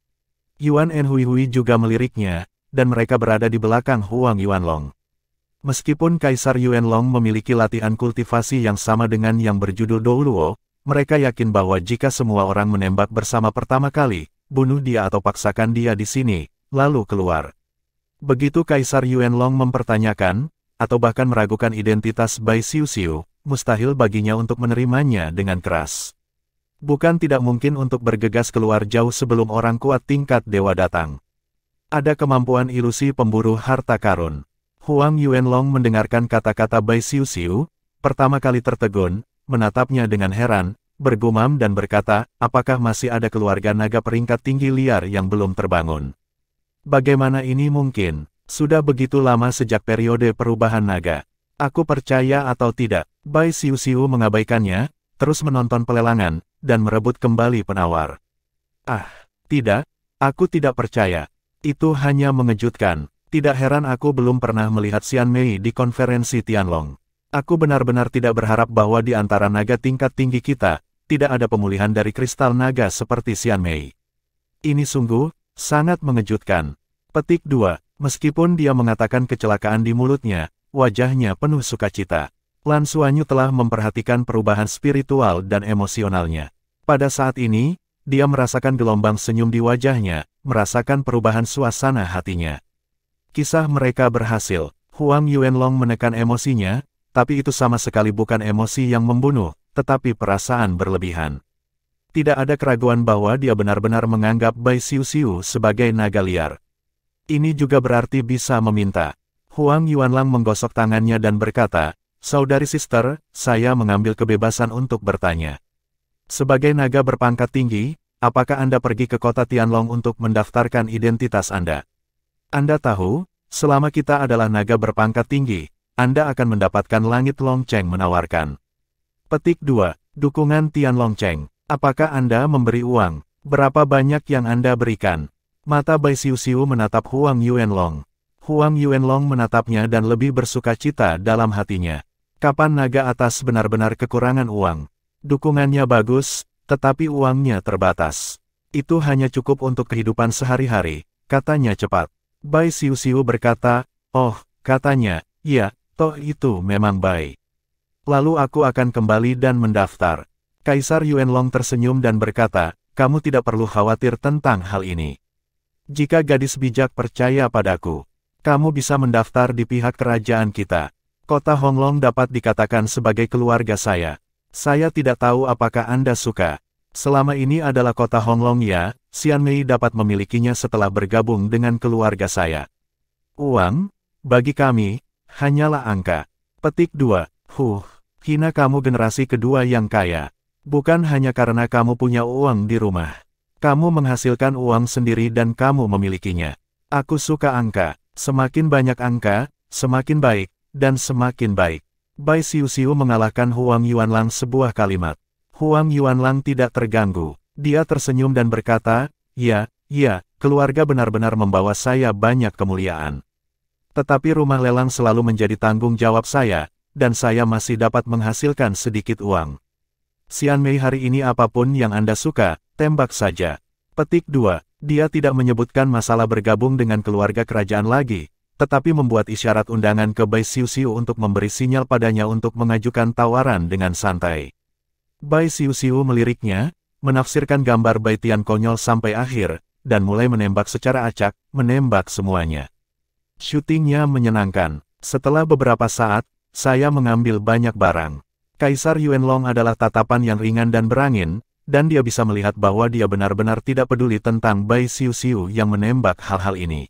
[SPEAKER 1] Yuan Enhui juga meliriknya, dan mereka berada di belakang Huang Yuanlong. Meskipun Kaisar Yuanlong memiliki latihan kultivasi yang sama dengan yang berjudul Douluo, mereka yakin bahwa jika semua orang menembak bersama pertama kali, bunuh dia atau paksakan dia di sini, lalu keluar. Begitu Kaisar Yuanlong mempertanyakan, atau bahkan meragukan identitas Bai Xiuxiu, mustahil baginya untuk menerimanya dengan keras. Bukan tidak mungkin untuk bergegas keluar jauh sebelum orang kuat tingkat dewa datang. Ada kemampuan ilusi pemburu harta karun. Huang Yuanlong mendengarkan kata-kata Bai Xiuxiu, pertama kali tertegun, menatapnya dengan heran, bergumam dan berkata, apakah masih ada keluarga naga peringkat tinggi liar yang belum terbangun? Bagaimana ini mungkin? Sudah begitu lama sejak periode perubahan naga. Aku percaya atau tidak, Bai Xiuxiu mengabaikannya, terus menonton pelelangan, dan merebut kembali penawar. Ah, tidak, aku tidak percaya. Itu hanya mengejutkan. Tidak heran aku belum pernah melihat Xian Mei di konferensi Tianlong. Aku benar-benar tidak berharap bahwa di antara naga tingkat tinggi kita, tidak ada pemulihan dari kristal naga seperti Xian Mei. Ini sungguh, sangat mengejutkan. Petik 2, meskipun dia mengatakan kecelakaan di mulutnya, wajahnya penuh sukacita. Lan Xuanyu telah memperhatikan perubahan spiritual dan emosionalnya. Pada saat ini, dia merasakan gelombang senyum di wajahnya, merasakan perubahan suasana hatinya. Kisah mereka berhasil. Huang Yuanlong menekan emosinya, tapi itu sama sekali bukan emosi yang membunuh, tetapi perasaan berlebihan. Tidak ada keraguan bahwa dia benar-benar menganggap Bai Xiuxiu sebagai naga liar. Ini juga berarti bisa meminta. Huang Yuanlang menggosok tangannya dan berkata, saudari sister, saya mengambil kebebasan untuk bertanya. Sebagai naga berpangkat tinggi, apakah Anda pergi ke kota Tianlong untuk mendaftarkan identitas Anda? Anda tahu, selama kita adalah naga berpangkat tinggi, Anda akan mendapatkan langit Long Cheng menawarkan. Petik 2, dukungan Tian Long Cheng. Apakah Anda memberi uang? Berapa banyak yang Anda berikan? Mata Bai Xiuxiu menatap Huang Yuanlong. Huang Yuanlong menatapnya dan lebih bersuka cita dalam hatinya. Kapan naga atas benar-benar kekurangan uang? Dukungannya bagus, tetapi uangnya terbatas. Itu hanya cukup untuk kehidupan sehari-hari, katanya cepat. Bai Xiuxiu berkata, oh, katanya, ya, toh itu memang baik. Lalu aku akan kembali dan mendaftar. Kaisar Yuanlong tersenyum dan berkata, kamu tidak perlu khawatir tentang hal ini. Jika gadis bijak percaya padaku, kamu bisa mendaftar di pihak kerajaan kita. Kota Honglong dapat dikatakan sebagai keluarga saya. Saya tidak tahu apakah Anda suka. Selama ini adalah kota Honglong ya, Xian Mei dapat memilikinya setelah bergabung dengan keluarga saya. Uang, bagi kami, hanyalah angka. Petik 2, hina kamu generasi kedua yang kaya. Bukan hanya karena kamu punya uang di rumah. Kamu menghasilkan uang sendiri dan kamu memilikinya. Aku suka angka. Semakin banyak angka, semakin baik, dan semakin baik. Bai Xiuxiu mengalahkan Huang Yuanlang sebuah kalimat. Huang Yuanlang tidak terganggu. Dia tersenyum dan berkata, ya, keluarga benar-benar membawa saya banyak kemuliaan. Tetapi rumah lelang selalu menjadi tanggung jawab saya, dan saya masih dapat menghasilkan sedikit uang. Xian Mei hari ini apapun yang Anda suka, tembak saja. Petik 2. Dia tidak menyebutkan masalah bergabung dengan keluarga kerajaan lagi, tetapi membuat isyarat undangan ke Bai Xiuxiu untuk memberi sinyal padanya untuk mengajukan tawaran dengan santai. Bai Xiuxiu meliriknya, menafsirkan gambar Bai Tian konyol sampai akhir, dan mulai menembak secara acak, menembak semuanya. Syutingnya menyenangkan. Setelah beberapa saat, saya mengambil banyak barang. Kaisar Yuanlong adalah tatapan yang ringan dan berangin, dan dia bisa melihat bahwa dia benar-benar tidak peduli tentang Bai Xiuxiu yang menembak hal-hal ini.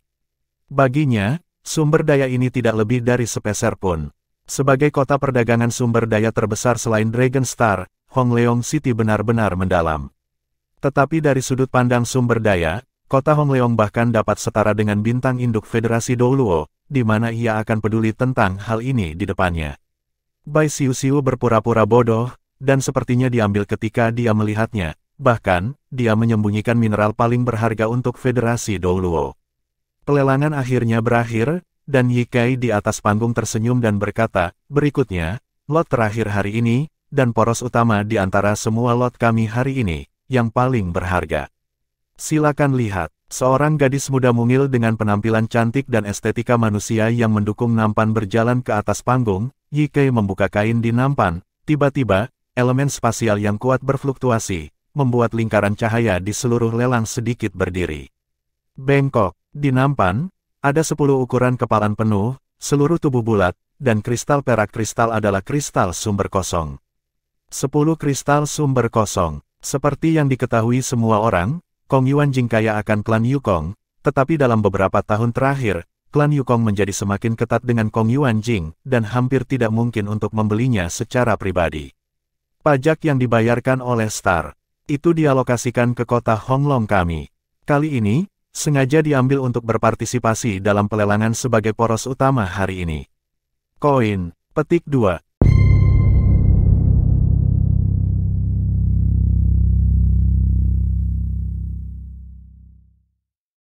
[SPEAKER 1] Baginya, sumber daya ini tidak lebih dari sepeser pun. Sebagai kota perdagangan sumber daya terbesar selain Dragon Star, Hongleong City benar-benar mendalam. Tetapi dari sudut pandang sumber daya, kota Hongleong bahkan dapat setara dengan bintang induk Federasi Douluo, di mana ia akan peduli tentang hal ini di depannya. Bai Xiuxiu berpura-pura bodoh, dan sepertinya diambil ketika dia melihatnya, bahkan, dia menyembunyikan mineral paling berharga untuk Federasi Douluo. Pelelangan akhirnya berakhir, dan Ye Kai di atas panggung tersenyum dan berkata, berikutnya, lot terakhir hari ini, dan poros utama di antara semua lot kami hari ini, yang paling berharga. Silakan lihat, seorang gadis muda mungil dengan penampilan cantik dan estetika manusia yang mendukung nampan berjalan ke atas panggung. Ye Kai membuka kain di nampan, tiba-tiba, elemen spasial yang kuat berfluktuasi, membuat lingkaran cahaya di seluruh lelang sedikit berdiri. Bengkok, di nampan, ada 10 ukuran kepalan penuh, seluruh tubuh bulat, dan kristal perak kristal adalah kristal sumber kosong. 10 kristal sumber kosong. Seperti yang diketahui semua orang, Kong Yuan Jing kaya akan klan Yukong, tetapi dalam beberapa tahun terakhir, klan Yukong menjadi semakin ketat dengan Kong Yuan Jing, dan hampir tidak mungkin untuk membelinya secara pribadi. Pajak yang dibayarkan oleh Star, itu dialokasikan ke kota Honglong kami. Kali ini, sengaja diambil untuk berpartisipasi dalam pelelangan sebagai poros utama hari ini. Koin, petik 2,